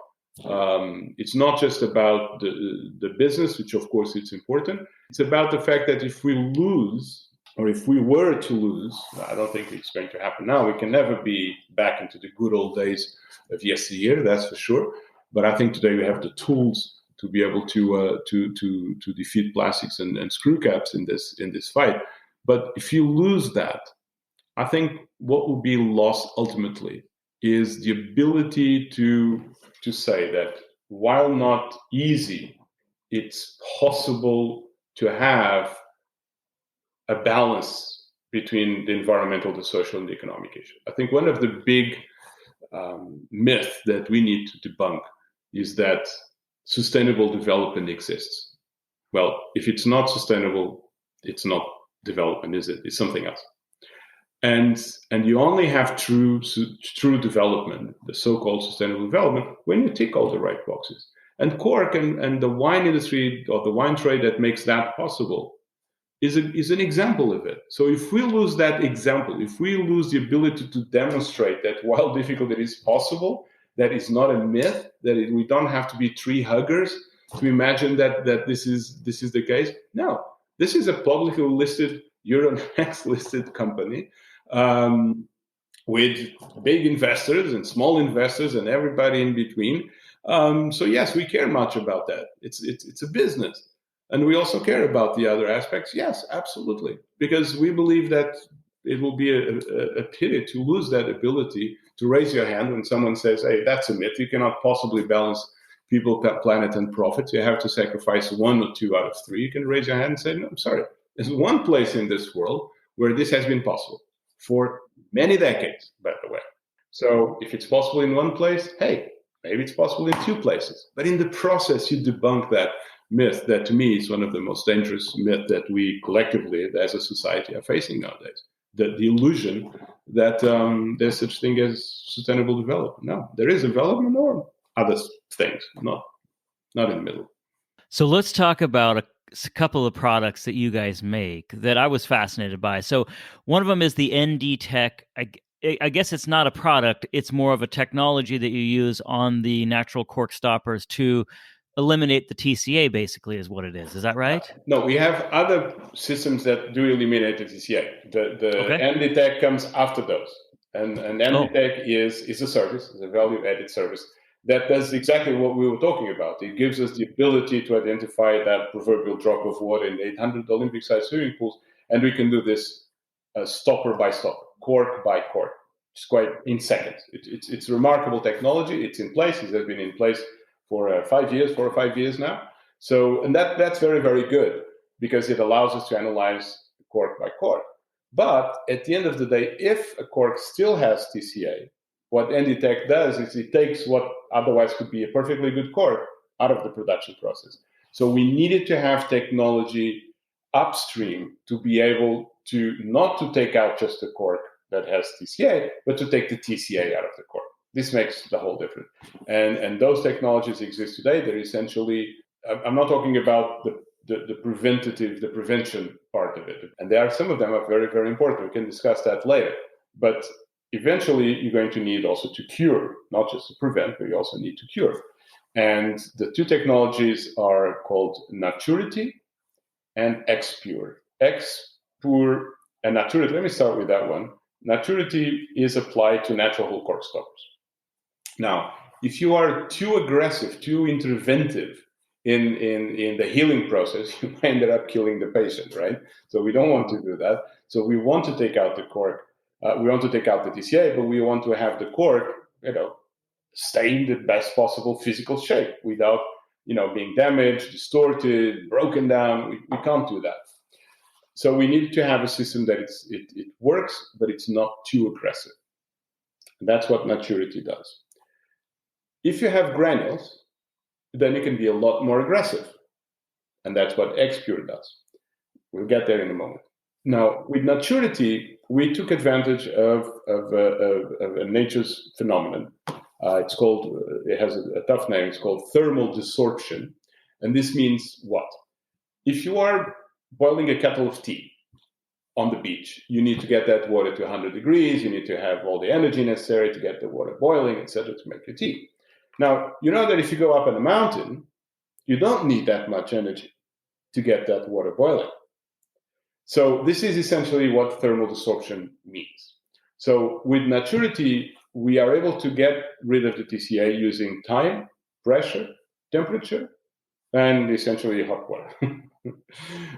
It's not just about the business, which of course it's important. It's about the fact that if we lose or if we were to lose, I don't think it's going to happen now. We can never be back into the good old days of yesteryear, that's for sure. But I think today we have the tools to be able to defeat plastics and screw caps in this fight. But if you lose that, I think what will be lost ultimately is the ability to say that while not easy, it's possible to have a balance between the environmental, the social, and the economic issue. I think one of the big myths that we need to debunk is that sustainable development exists. Well, if it's not sustainable, it's not development, is it? It's something else. And you only have true development, the so-called sustainable development, when you tick all the right boxes. And Cork and the wine industry or the wine trade that makes that possible is an example of it. So if we lose that example, if we lose the ability to demonstrate that while difficult it is possible, that is not a myth, that we don't have to be tree huggers to imagine that this is the case. No, this is a publicly listed, Euronext listed company with big investors and small investors and everybody in between. So yes, we care much about that. It's a business. And we also care about the other aspects. Yes, absolutely. Because we believe that it will be a pity to lose that ability to raise your hand when someone says, hey, that's a myth. You cannot possibly balance people, planet, and profit. You have to sacrifice one or two out of three. You can raise your hand and say, no, I'm sorry. There's one place in this world where this has been possible for many decades, by the way. So if it's possible in one place, hey, maybe it's possible in two places. But in the process, you debunk that myth that to me is one of the most dangerous myths that we collectively as a society are facing nowadays. The illusion that there's such thing as sustainable development. No, there is development or other things, not in the middle. So let's talk about a couple of products that you guys make that I was fascinated by. So one of them is the NDTech. I guess it's not a product. It's more of a technology that you use on the natural cork stoppers to eliminate the TCA, basically, is what it is. Is that right? No, we have other systems that do eliminate the TCA. The Okay. NDTech comes after those. And NDTech is a service, is a value-added service that does exactly what we were talking about. It gives us the ability to identify that proverbial drop of water in 800 Olympic-sized swimming pools, and we can do this stopper by stopper, cork by cork. It's quite in seconds. It's remarkable technology. It's in place. It has been in place for 5 years, 4 or 5 years now. So, and that's very, very good because it allows us to analyze cork by cork. But at the end of the day, if a cork still has TCA, what NDTech does is it takes what otherwise could be a perfectly good cork out of the production process. So we needed to have technology upstream to be able to not to take out just the cork that has TCA, but to take the TCA out of the cork. This makes the whole difference. And those technologies exist today. They're essentially, I'm not talking about the prevention part of it. And there are some of them are very, very important. We can discuss that later. But eventually, you're going to need also to cure, not just to prevent, but you also need to cure. And the two technologies are called Naturity and Xpure. Xpure and Naturity, let me start with that one. Naturity is applied to natural whole cork stoppers. Now, if you are too aggressive, too interventive in the healing process, you might end up killing the patient, right? So we don't want to do that. So we want to take out the cork. We want to take out the TCA, but we want to have the cork, stay in the best possible physical shape without, being damaged, distorted, broken down. We can't do that. So we need to have a system that it works, but it's not too aggressive. And that's what Naturity does. If you have granules, then you can be a lot more aggressive. And that's what Xpure does. We'll get there in a moment. Now, with Naturity, we took advantage of a nature's phenomenon. It has a tough name. It's called thermal desorption. And this means what? If you are boiling a kettle of tea on the beach, you need to get that water to 100 degrees. You need to have all the energy necessary to get the water boiling, etc., to make your tea. Now, you know that if you go up on a mountain, you don't need that much energy to get that water boiling. So this is essentially what thermal desorption means. So with maturity, we are able to get rid of the TCA using time, pressure, temperature, and essentially hot water.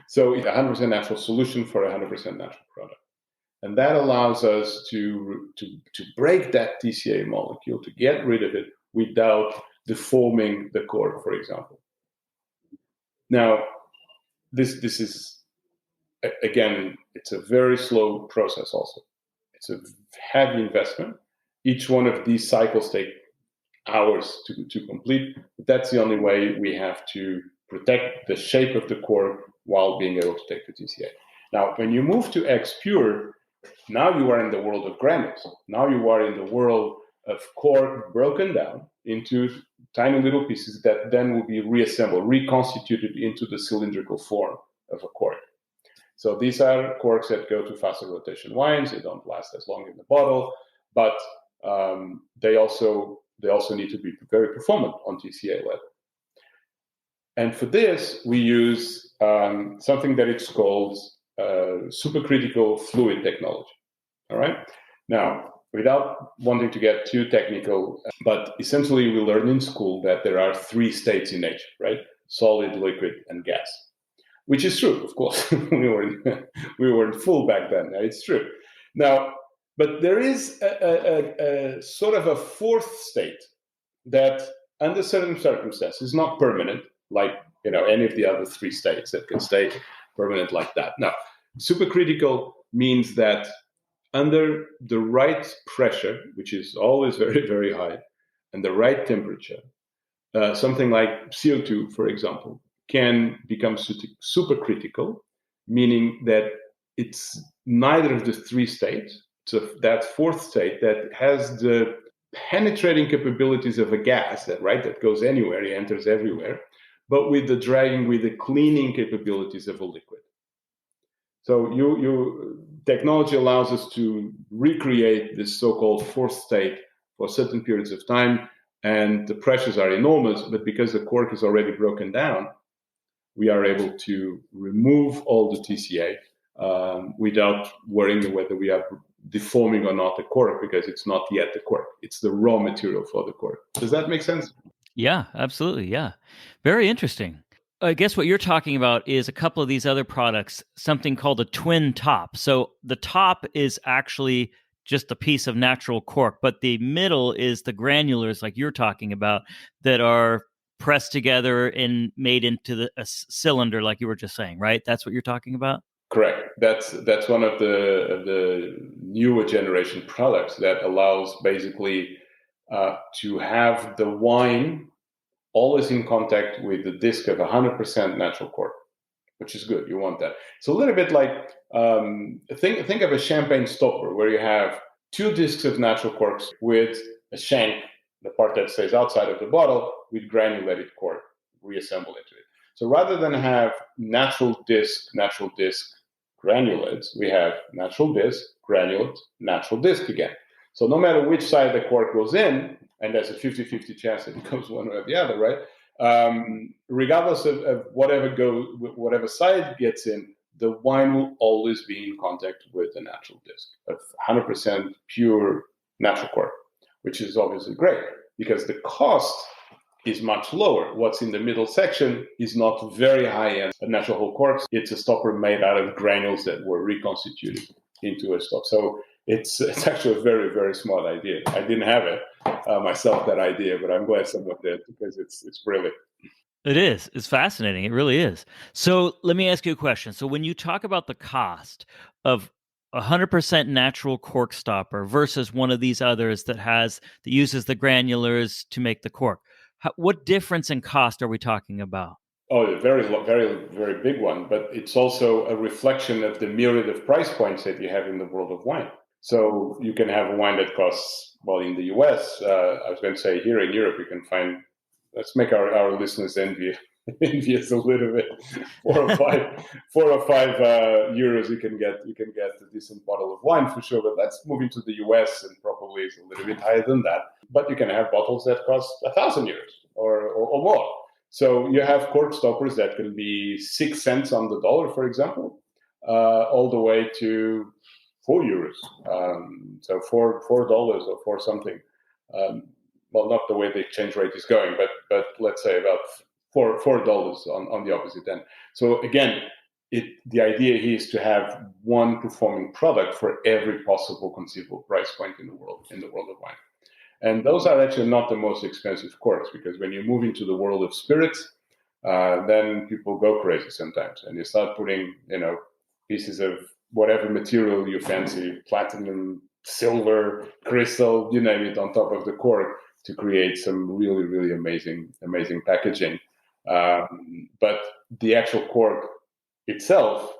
So it's a 100% natural solution for a 100% natural product. And that allows us to break that TCA molecule, to get rid of it without deforming the cork, for example. Now, this is, again, it's a very slow process also. It's a heavy investment. Each one of these cycles take hours to complete. But that's the only way we have to protect the shape of the cork while being able to take the TCA. Now, when you move to X Pure, now you are in the world of granules. Now you are in the world of cork broken down into tiny little pieces that then will be reassembled, reconstituted into the cylindrical form of a cork. So these are corks that go to faster rotation wines. They don't last as long in the bottle, but they also need to be very performant on TCA level. And for this, we use something that it's called supercritical fluid technology. All right. Now, without wanting to get too technical, but essentially we learn in school that there are 3 states in nature, right? Solid, liquid, and gas, which is true, of course. we weren't full back then. It's true. Now, but there is a sort of a 4th state that, under certain circumstances, is not permanent, like any of the other 3 states that can stay permanent like that. Now, supercritical means that under the right pressure, which is always very, very high, and the right temperature, something like CO2, for example, can become supercritical, meaning that it's neither of the 3 states. So that 4th state that has the penetrating capabilities of a gas that goes anywhere, it enters everywhere, but with the cleaning capabilities of a liquid. So technology allows us to recreate this so-called 4th state for certain periods of time, and the pressures are enormous, but because the cork is already broken down, we are able to remove all the TCA without worrying whether we are deforming or not the cork, because it's not yet the cork. It's the raw material for the cork. Does that make sense? Yeah, absolutely. Yeah. Very interesting. I guess what you're talking about is a couple of these other products, something called a twin top. So the top is actually just a piece of natural cork, but the middle is the granulars, like you're talking about, that are pressed together and made into a cylinder, like you were just saying, right? That's what you're talking about? Correct. That's one of the newer generation products that allows basically to have the wine always in contact with the disc of 100% natural cork, which is good. You want that. It's a little bit like think of a champagne stopper where you have 2 discs of natural corks with a shank, the part that stays outside of the bottle, with granulated cork reassembled into it. So rather than have natural disc, granulates, we have natural disc, granulate, natural disc again. So no matter which side the cork goes in, and there's a 50-50 chance that it goes one way or the other, right? Regardless of whatever side gets in, the wine will always be in contact with the natural disc of 100% pure natural cork, which is obviously great because the cost is much lower. What's in the middle section is not very high-end natural whole corks. It's a stopper made out of granules that were reconstituted into a stop. So it's actually a very, very smart idea. I didn't have it myself, that idea, but I'm glad someone did because it's brilliant. It is. It's fascinating. It really is. So let me ask you a question. So when you talk about the cost of 100% natural cork stopper versus one of these others that uses the granulars to make the cork, what difference in cost are we talking about? Oh, a very, very, very big one. But it's also a reflection of the myriad of price points that you have in the world of wine. So you can have a wine that costs, well, in the US, I was going to say here in Europe, you can find, let's make our listeners envious a little bit. 4 or 5 euros, you can get a decent bottle of wine for sure. But let's move into the US, and probably it's a little bit higher than that. But you can have bottles that cost 1,000 euros or more. So you have cork stoppers that can be 6 cents on the dollar, for example. all the way to €4. So $4 or four something. Well, not the way the exchange rate is going, but let's say about $4 on the opposite end. So again, the idea here is to have one performing product for every possible conceivable price point in the world of wine. And those are actually not the most expensive corks, because when you move into the world of spirits, then people go crazy sometimes, and you start putting, pieces of whatever material you fancy, platinum, silver, crystal, you name it, on top of the cork to create some really, really amazing packaging. But the actual cork itself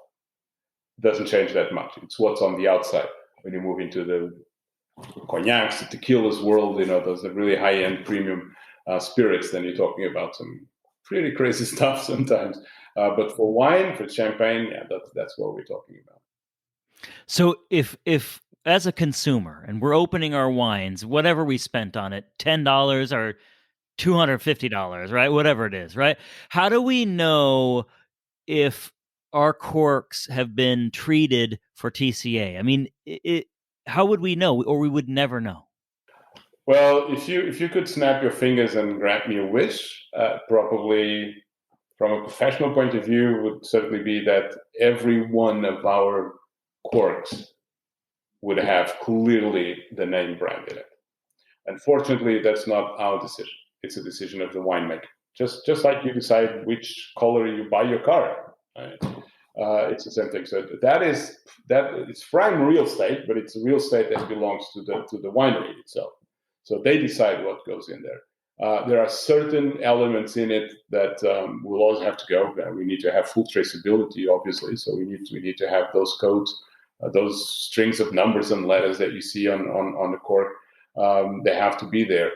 doesn't change that much. It's what's on the outside. When you move into the cognacs, the tequilas world, those are really high-end premium spirits, then you're talking about some pretty crazy stuff sometimes. But for wine, for champagne, that's what we're talking about. So if as a consumer and we're opening our wines, whatever we spent on it, $10 or $250, right? Whatever it is, right? How do we know if our corks have been treated for TCA? I mean, how would we know, or we would never know? Well, if you could snap your fingers and grant me a wish, probably from a professional point of view would certainly be that every one of our corks would have clearly the name brand in it. Unfortunately, that's not our decision. It's a decision of the winemaker. Just like you decide which color you buy your car. Right? It's the same thing. So it's prime real estate, but it's real estate that belongs to the winery itself. So they decide what goes in there. There are certain elements in it that will always have to go. We need to have full traceability, obviously. So we need to have those codes, those strings of numbers and letters that you see on the cork. They have to be there.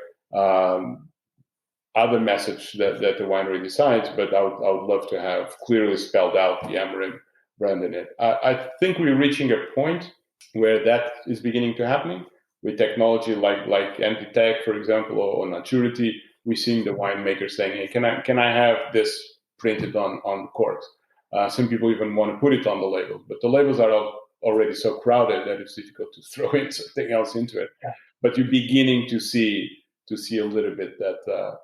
Other message that the winery decides, but I would love to have clearly spelled out the Amorim brand in it. I think we're reaching a point where that is beginning to happen with technology like NDTech, for example, or Naturity. We're seeing the winemaker saying, "Hey, can I have this printed on the corks?" Some people even want to put it on the label, but the labels are already so crowded that it's difficult to throw in something else into it. Yeah. But you're beginning to see a little bit that.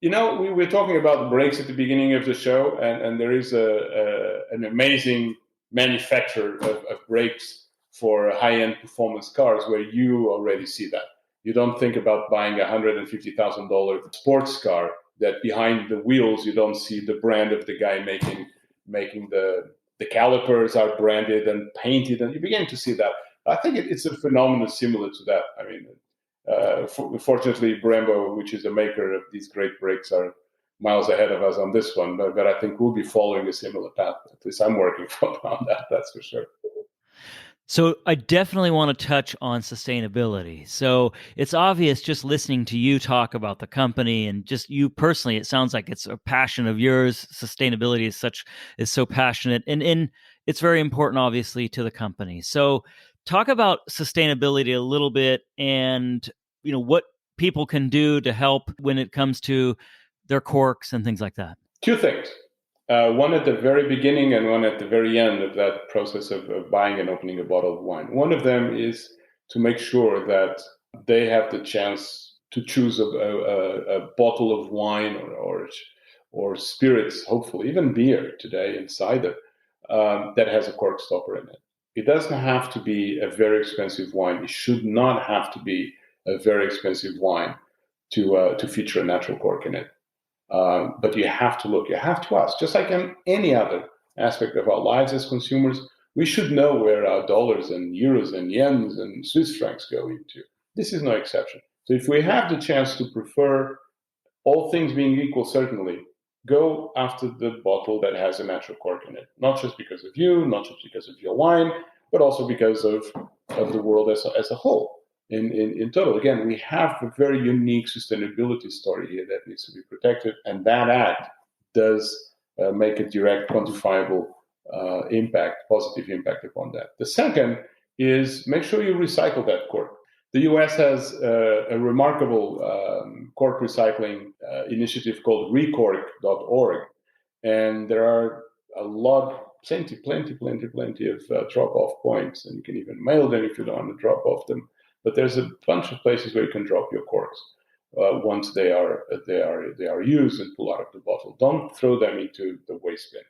We were talking about the brakes at the beginning of the show, and there is an amazing manufacturer of brakes for high-end performance cars where you already see that. You don't think about buying a $150,000 sports car that behind the wheels you don't see the brand of the guy making the calipers are branded and painted, and you begin to see that. I think it's a phenomenon similar to that. I mean, fortunately, Brembo, which is a maker of these great brakes, are miles ahead of us on this one. But I think we'll be following a similar path. At least I'm working on that. That's for sure. So I definitely want to touch on sustainability. So it's obvious just listening to you talk about the company and just you personally, it sounds like it's a passion of yours. Sustainability is so passionate, and it's very important, obviously, to the company. So talk about sustainability a little bit, and what people can do to help when it comes to their corks and things like that. Two things. One at the very beginning and one at the very end of that process of buying and opening a bottle of wine. One of them is to make sure that they have the chance to choose a bottle of wine or spirits, hopefully even beer today and cider, that has a cork stopper in it. It doesn't have to be a very expensive wine. It should not have to be a very expensive wine to feature a natural cork in it. But you have to look, you have to ask, just like in any other aspect of our lives as consumers, we should know where our dollars and euros and yens and Swiss francs go into. This is no exception. So if we have the chance to prefer, all things being equal, certainly, go after the bottle that has a natural cork in it. Not just because of you, not just because of your wine, but also because of the world as a whole. In total, again, we have a very unique sustainability story here that needs to be protected, and that act does make a direct, quantifiable positive impact upon that. The second is make sure you recycle that cork. The US has a remarkable cork recycling initiative called recork.org, and there are a lot plenty of drop-off points, and you can even mail them if you don't want to drop off them. But there's a bunch of places where you can drop your corks once they are used and pull out of the bottle. Don't throw them into the waste bin.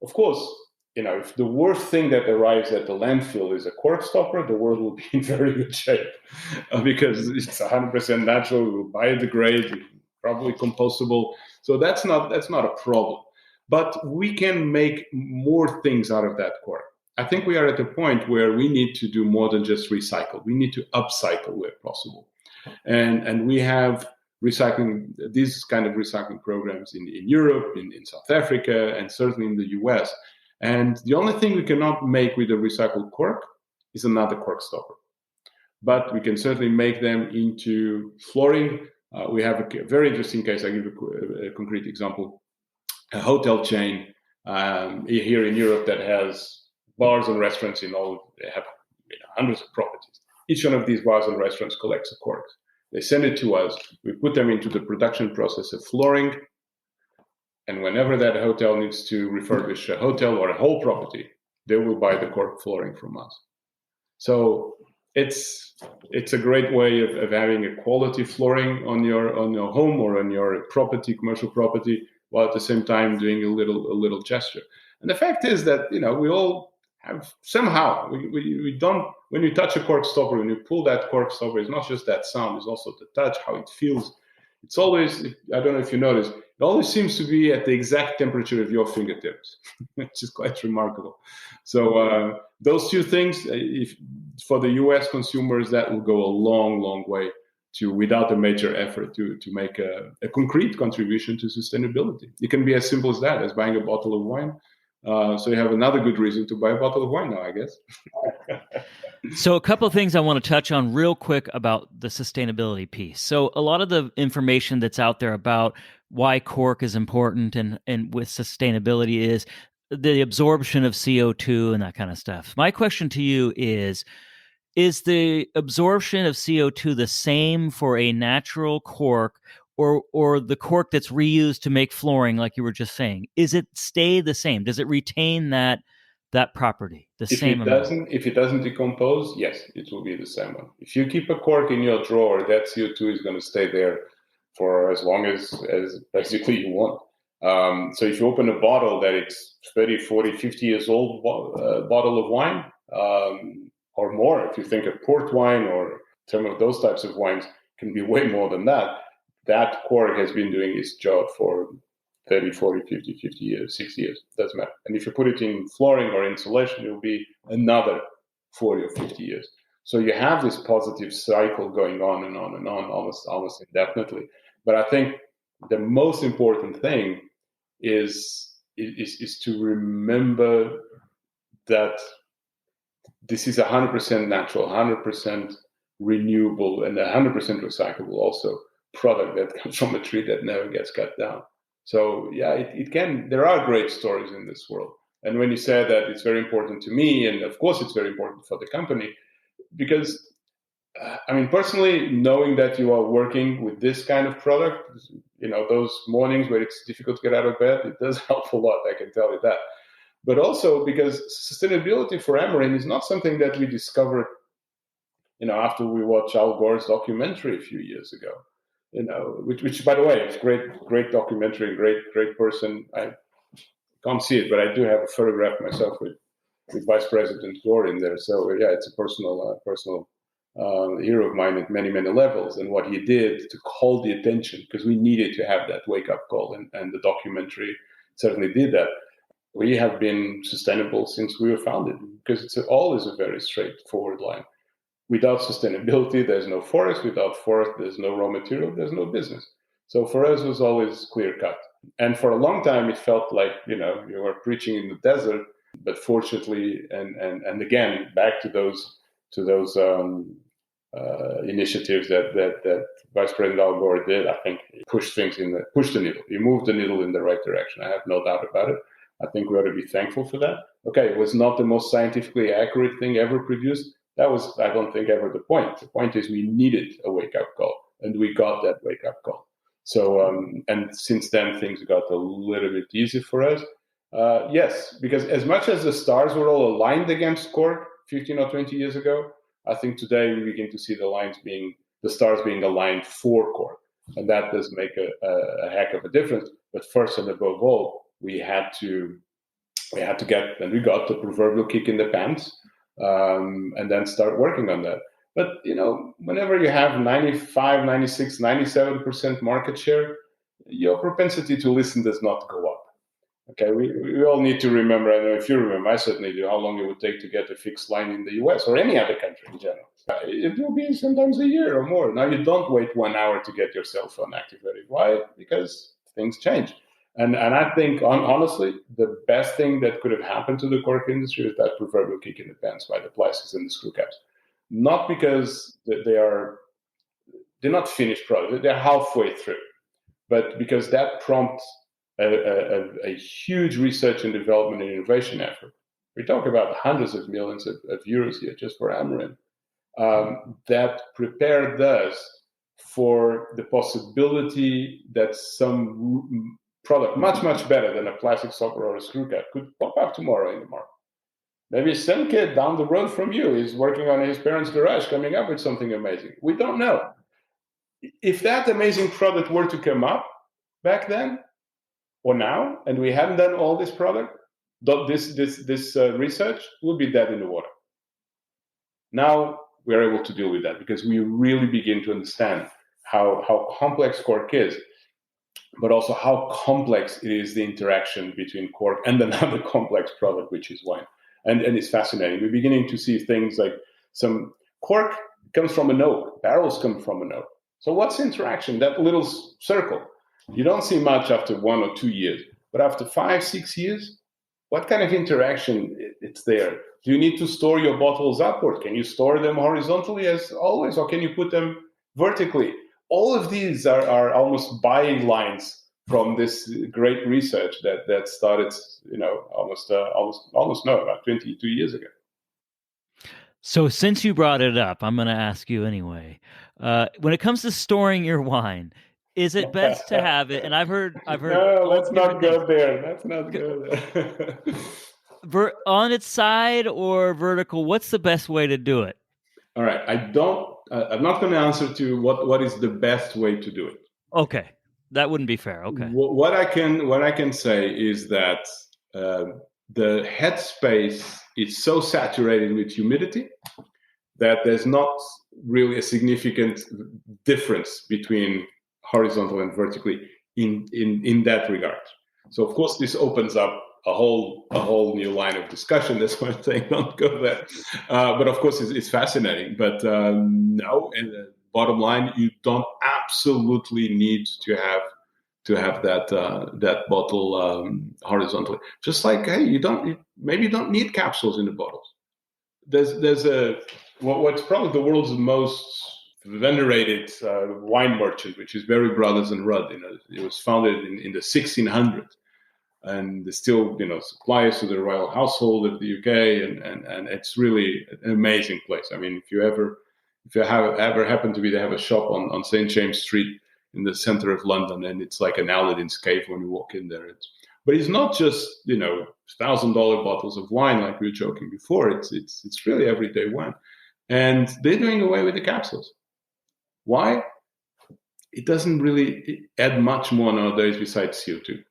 Of course, if the worst thing that arrives at the landfill is a cork stopper, the world will be in very good shape because it's 100% natural, it will biodegrade, probably compostable. So that's not a problem. But we can make more things out of that cork. I think we are at a point where we need to do more than just recycle. We need to upcycle where possible. And we have these kind of recycling programs in Europe, in South Africa, and certainly in the US. And the only thing we cannot make with a recycled cork is another cork stopper. But we can certainly make them into flooring. We have a very interesting case. I'll give a concrete example. A hotel chain here in Europe that has bars and restaurants they have hundreds of properties. Each one of these bars and restaurants collects a cork. They send it to us. We put them into the production process of flooring. And whenever that hotel needs to refurbish a hotel or a whole property, they will buy the cork flooring from us. So it's a great way of having a quality flooring on your home or on your property, commercial property, while at the same time doing a little gesture. And the fact is that we all have somehow we don't, when you touch a cork stopper, when you pull that cork stopper, it's not just that sound, it's also the touch, how it feels. It's always, I don't know if you notice, it always seems to be at the exact temperature of your fingertips, which is quite remarkable. So those two things, for the US consumers, that will go a long way without a major effort to make a concrete contribution to sustainability. It can be as simple as that, as buying a bottle of wine. So you have another good reason to buy a bottle of wine now, I guess. So a couple of things I want to touch on real quick about the sustainability piece. So a lot of the information that's out there about why cork is important and with sustainability is the absorption of CO2 and that kind of stuff. My question to you is the absorption of CO2 the same for a natural cork or the cork that's reused to make flooring, like you were just saying? Is it stay the same? Does it retain that property, If it doesn't decompose, yes, it will be the same one. If you keep a cork in your drawer, that CO2 is going to stay there for as long as basically you want. So if you open a bottle that it's 30, 40, 50 years old bottle of wine, or more, if you think of port wine or some of those types of wines, can be way more than that. That cork has been doing its job for 30, 40, 50 years, 60 years, doesn't matter. And if you put it in flooring or insulation, it will be another 40 or 50 years. So you have this positive cycle going on and on and on, almost indefinitely. But I think the most important thing is to remember that this is 100% natural, 100% renewable, and 100% recyclable also product that comes from a tree that never gets cut down. So yeah, it can. There are great stories in this world. And when you say that, it's very important to me, and of course it's very important for the company, because personally, knowing that you are working with this kind of product, those mornings where it's difficult to get out of bed, it does help a lot. I can tell you that. But also because sustainability for Amorim is not something that we discovered, after we watched Al Gore's documentary a few years ago. Which by the way, it's great documentary, great person. I can't see it, but I do have a photograph myself with Vice President Gore in there. So yeah, it's a personal hero of mine at many levels. And what he did to call the attention, because we needed to have that wake up call, and the documentary certainly did that. We have been sustainable since we were founded, because it's always a very straightforward line. Without sustainability, there's no forest. Without forest, there's no raw material. There's no business. So for us, it was always clear cut. And for a long time, it felt like you were preaching in the desert. But fortunately, and again, back to those initiatives that Vice President Al Gore did, I think he pushed the needle. He moved the needle in the right direction. I have no doubt about it. I think we ought to be thankful for that. Okay, it was not the most scientifically accurate thing ever produced. That was, I don't think, ever the point. The point is we needed a wake-up call, and we got that wake-up call. So, and since then, things got a little bit easier for us. Yes, because as much as the stars were all aligned against Cork 15 or 20 years ago, I think today we begin to see the stars being aligned for Cork. And that does make a heck of a difference. But first and above all, we got the proverbial kick in the pants, and then start working on that. But, whenever you have 95, 96, 97% market share, your propensity to listen does not go up. Okay, we all need to remember, I don't know if you remember, I certainly do, how long it would take to get a fixed line in the US or any other country in general. It will be sometimes a year or more. Now, you don't wait 1 hour to get your cell phone activated. Why? Because things change. And I think, honestly, the best thing that could have happened to the cork industry is that proverbial kick in the pants by the plastics and the screw caps. Not because they're not finished product, they're halfway through, but because that prompts a huge research and development and innovation effort. We talk about hundreds of millions of euros here just for Amorim. That prepared us for the possibility that some product much, much better than a plastic stopper or a screw cap could pop up tomorrow in the market. Maybe some kid down the road from you is working on his parents' garage, coming up with something amazing. We don't know. If that amazing product were to come up back then or now, and we hadn't done all this product, this research, would be dead in the water. Now we're able to deal with that because we really begin to understand how complex cork is, but also how complex it is the interaction between cork and another complex product, which is wine. And it's fascinating. We're beginning to see things like some cork comes from an oak, barrels come from an oak. So what's interaction? That little circle. You don't see much after 1 or 2 years, but after 5, 6 years, what kind of interaction it's there? Do you need to store your bottles upward? Can you store them horizontally as always, or can you put them vertically? All of these are almost buying lines from this great research that started, about 22 years ago. So since you brought it up, I'm going to ask you anyway. When it comes to storing your wine, is it best to have it? And I've heard. No, let's not go there. Let's not go there. On its side or vertical? What's the best way to do it? All right, I'm not going to answer to what is the best way to do it. Okay, that wouldn't be fair. Okay. What I can say is that the headspace is so saturated with humidity that there's not really a significant difference between horizontal and vertically in that regard. So of course this opens up a whole new line of discussion. That's why I'm saying don't go there. But of course it's fascinating. But no, and the bottom line, you don't absolutely need to have that bottle horizontally. Just like, hey, you don't need capsules in the bottles. There's what's probably the world's most venerated wine merchant, which is Berry Brothers and Rudd. It was founded in the 1600s, and still supplies to the royal household of the UK, and it's really an amazing place. I mean, if you ever happen to have a shop on St. James Street in the center of London, and it's like an Aladdin's cave when you walk in there. But it's not just $1,000 bottles of wine like we were joking before. It's really everyday wine, and they're doing away with the capsules. Why? It doesn't really add much more nowadays besides CO2.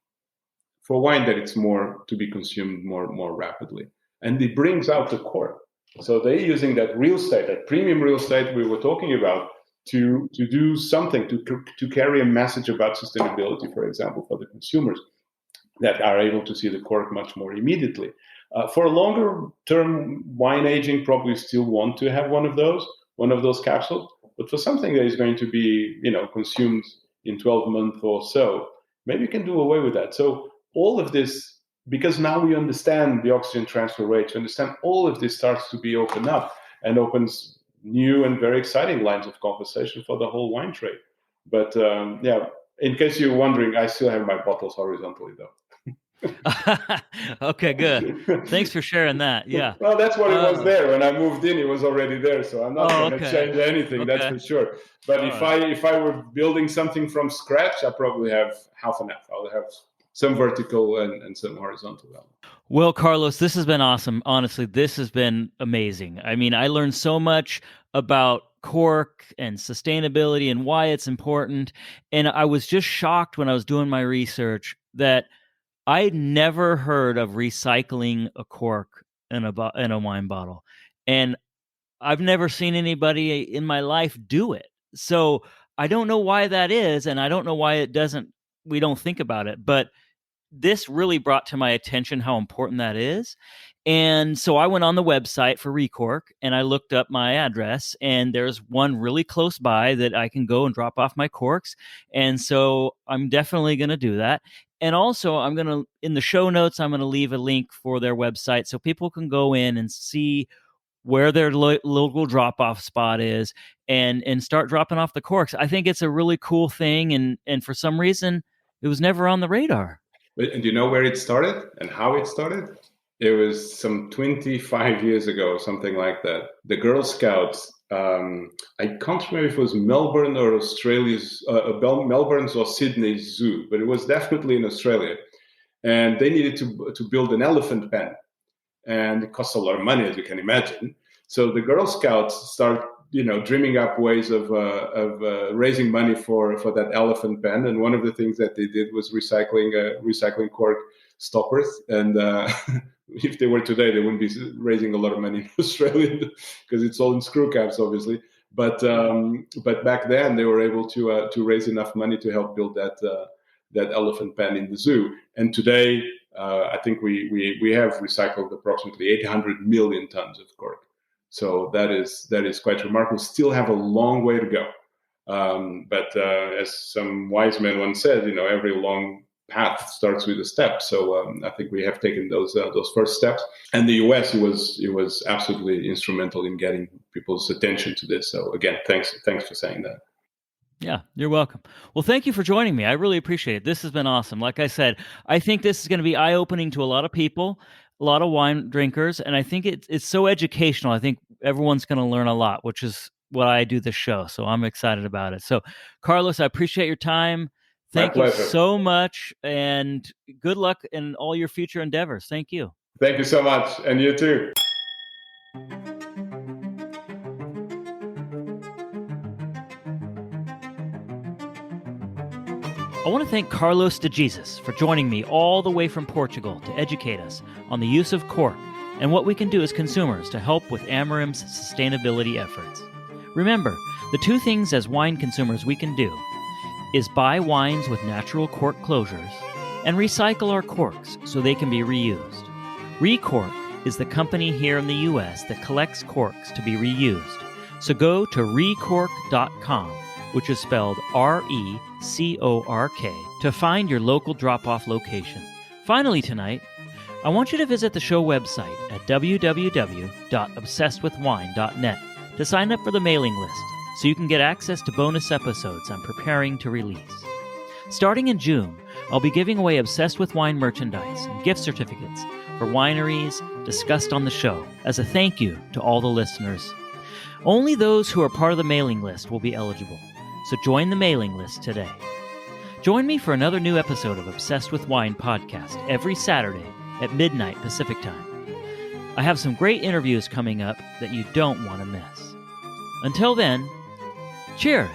For wine, that it's more to be consumed more rapidly, and it brings out the cork. So they're using that real estate, that premium real estate we were talking about, to do something to carry a message about sustainability, for example, for the consumers that are able to see the cork much more immediately. For longer term wine aging, probably still want to have one of those capsules. But for something that is going to be, consumed in 12 months or so, maybe you can do away with that. So all of this, because now we understand the oxygen transfer rate, all of this starts to be opened up and opens new and very exciting lines of conversation for the whole wine trade. But in case you're wondering, I still have my bottles horizontally though. Okay, good. Thanks for sharing that. Yeah. Well, that's what it was there. When I moved in, it was already there. So I'm not going to change anything, that's for sure. But if I were building something from scratch, I probably have half and half. I'll have some vertical and some horizontal element. Well, Carlos, this has been awesome. Honestly, this has been amazing. I mean, I learned so much about cork and sustainability and why it's important. And I was just shocked when I was doing my research that I'd never heard of recycling a cork in a wine bottle. And I've never seen anybody in my life do it. So I don't know why that is, and I don't know why we don't think about it. But this really brought to my attention how important that is. And so I went on the website for Recork and I looked up my address, and there's one really close by that I can go and drop off my corks. And so I'm definitely going to do that. And also in the show notes, I'm going to leave a link for their website so people can go in and see where their local drop-off spot is and start dropping off the corks. I think it's a really cool thing. And for some reason, it was never on the radar. And do you know where it started and how it started? It was some 25 years ago, something like that. The Girl Scouts, I can't remember if it was Melbourne or Australia's, Melbourne's or Sydney's zoo, but it was definitely in Australia. And they needed to build an elephant pen. And it costs a lot of money, as you can imagine. So the Girl Scouts start, dreaming up ways of raising money for that elephant pen. And one of the things that they did was recycling cork stoppers. And if they were today, they wouldn't be raising a lot of money in Australia because it's all in screw caps, obviously. But back then they were able to raise enough money to help build that elephant pen in the zoo. And today, I think we have recycled approximately 800 million tons of cork. So that is quite remarkable. Still have a long way to go. But as some wise man once said, every long path starts with a step. So I think we have taken those first steps. And the US, it was absolutely instrumental in getting people's attention to this. So again, thanks for saying that. Yeah, you're welcome. Well, thank you for joining me. I really appreciate it. This has been awesome. Like I said, I think this is going to be eye-opening to a lot of people, a lot of wine drinkers, and I think it's so educational. I think everyone's going to learn a lot, which is what I do this show. So I'm excited about it. So, Carlos, I appreciate your time. Thank you so much, and good luck in all your future endeavors. Thank you. Thank you so much, and you too. I want to thank Carlos DeJesus for joining me all the way from Portugal to educate us on the use of cork and what we can do as consumers to help with Amorim's sustainability efforts. Remember, the two things as wine consumers we can do is buy wines with natural cork closures and recycle our corks so they can be reused. Recork is the company here in the U.S. that collects corks to be reused. So go to recork.com, which is spelled RECORK, to find your local drop-off location. Finally tonight, I want you to visit the show website at www.obsessedwithwine.net to sign up for the mailing list so you can get access to bonus episodes I'm preparing to release. Starting in June, I'll be giving away Obsessed with Wine merchandise and gift certificates for wineries discussed on the show as a thank you to all the listeners. Only those who are part of the mailing list will be eligible, so join the mailing list today. Join me for another new episode of Obsessed with Wine podcast every Saturday at midnight Pacific time. I have some great interviews coming up that you don't want to miss. Until then, cheers!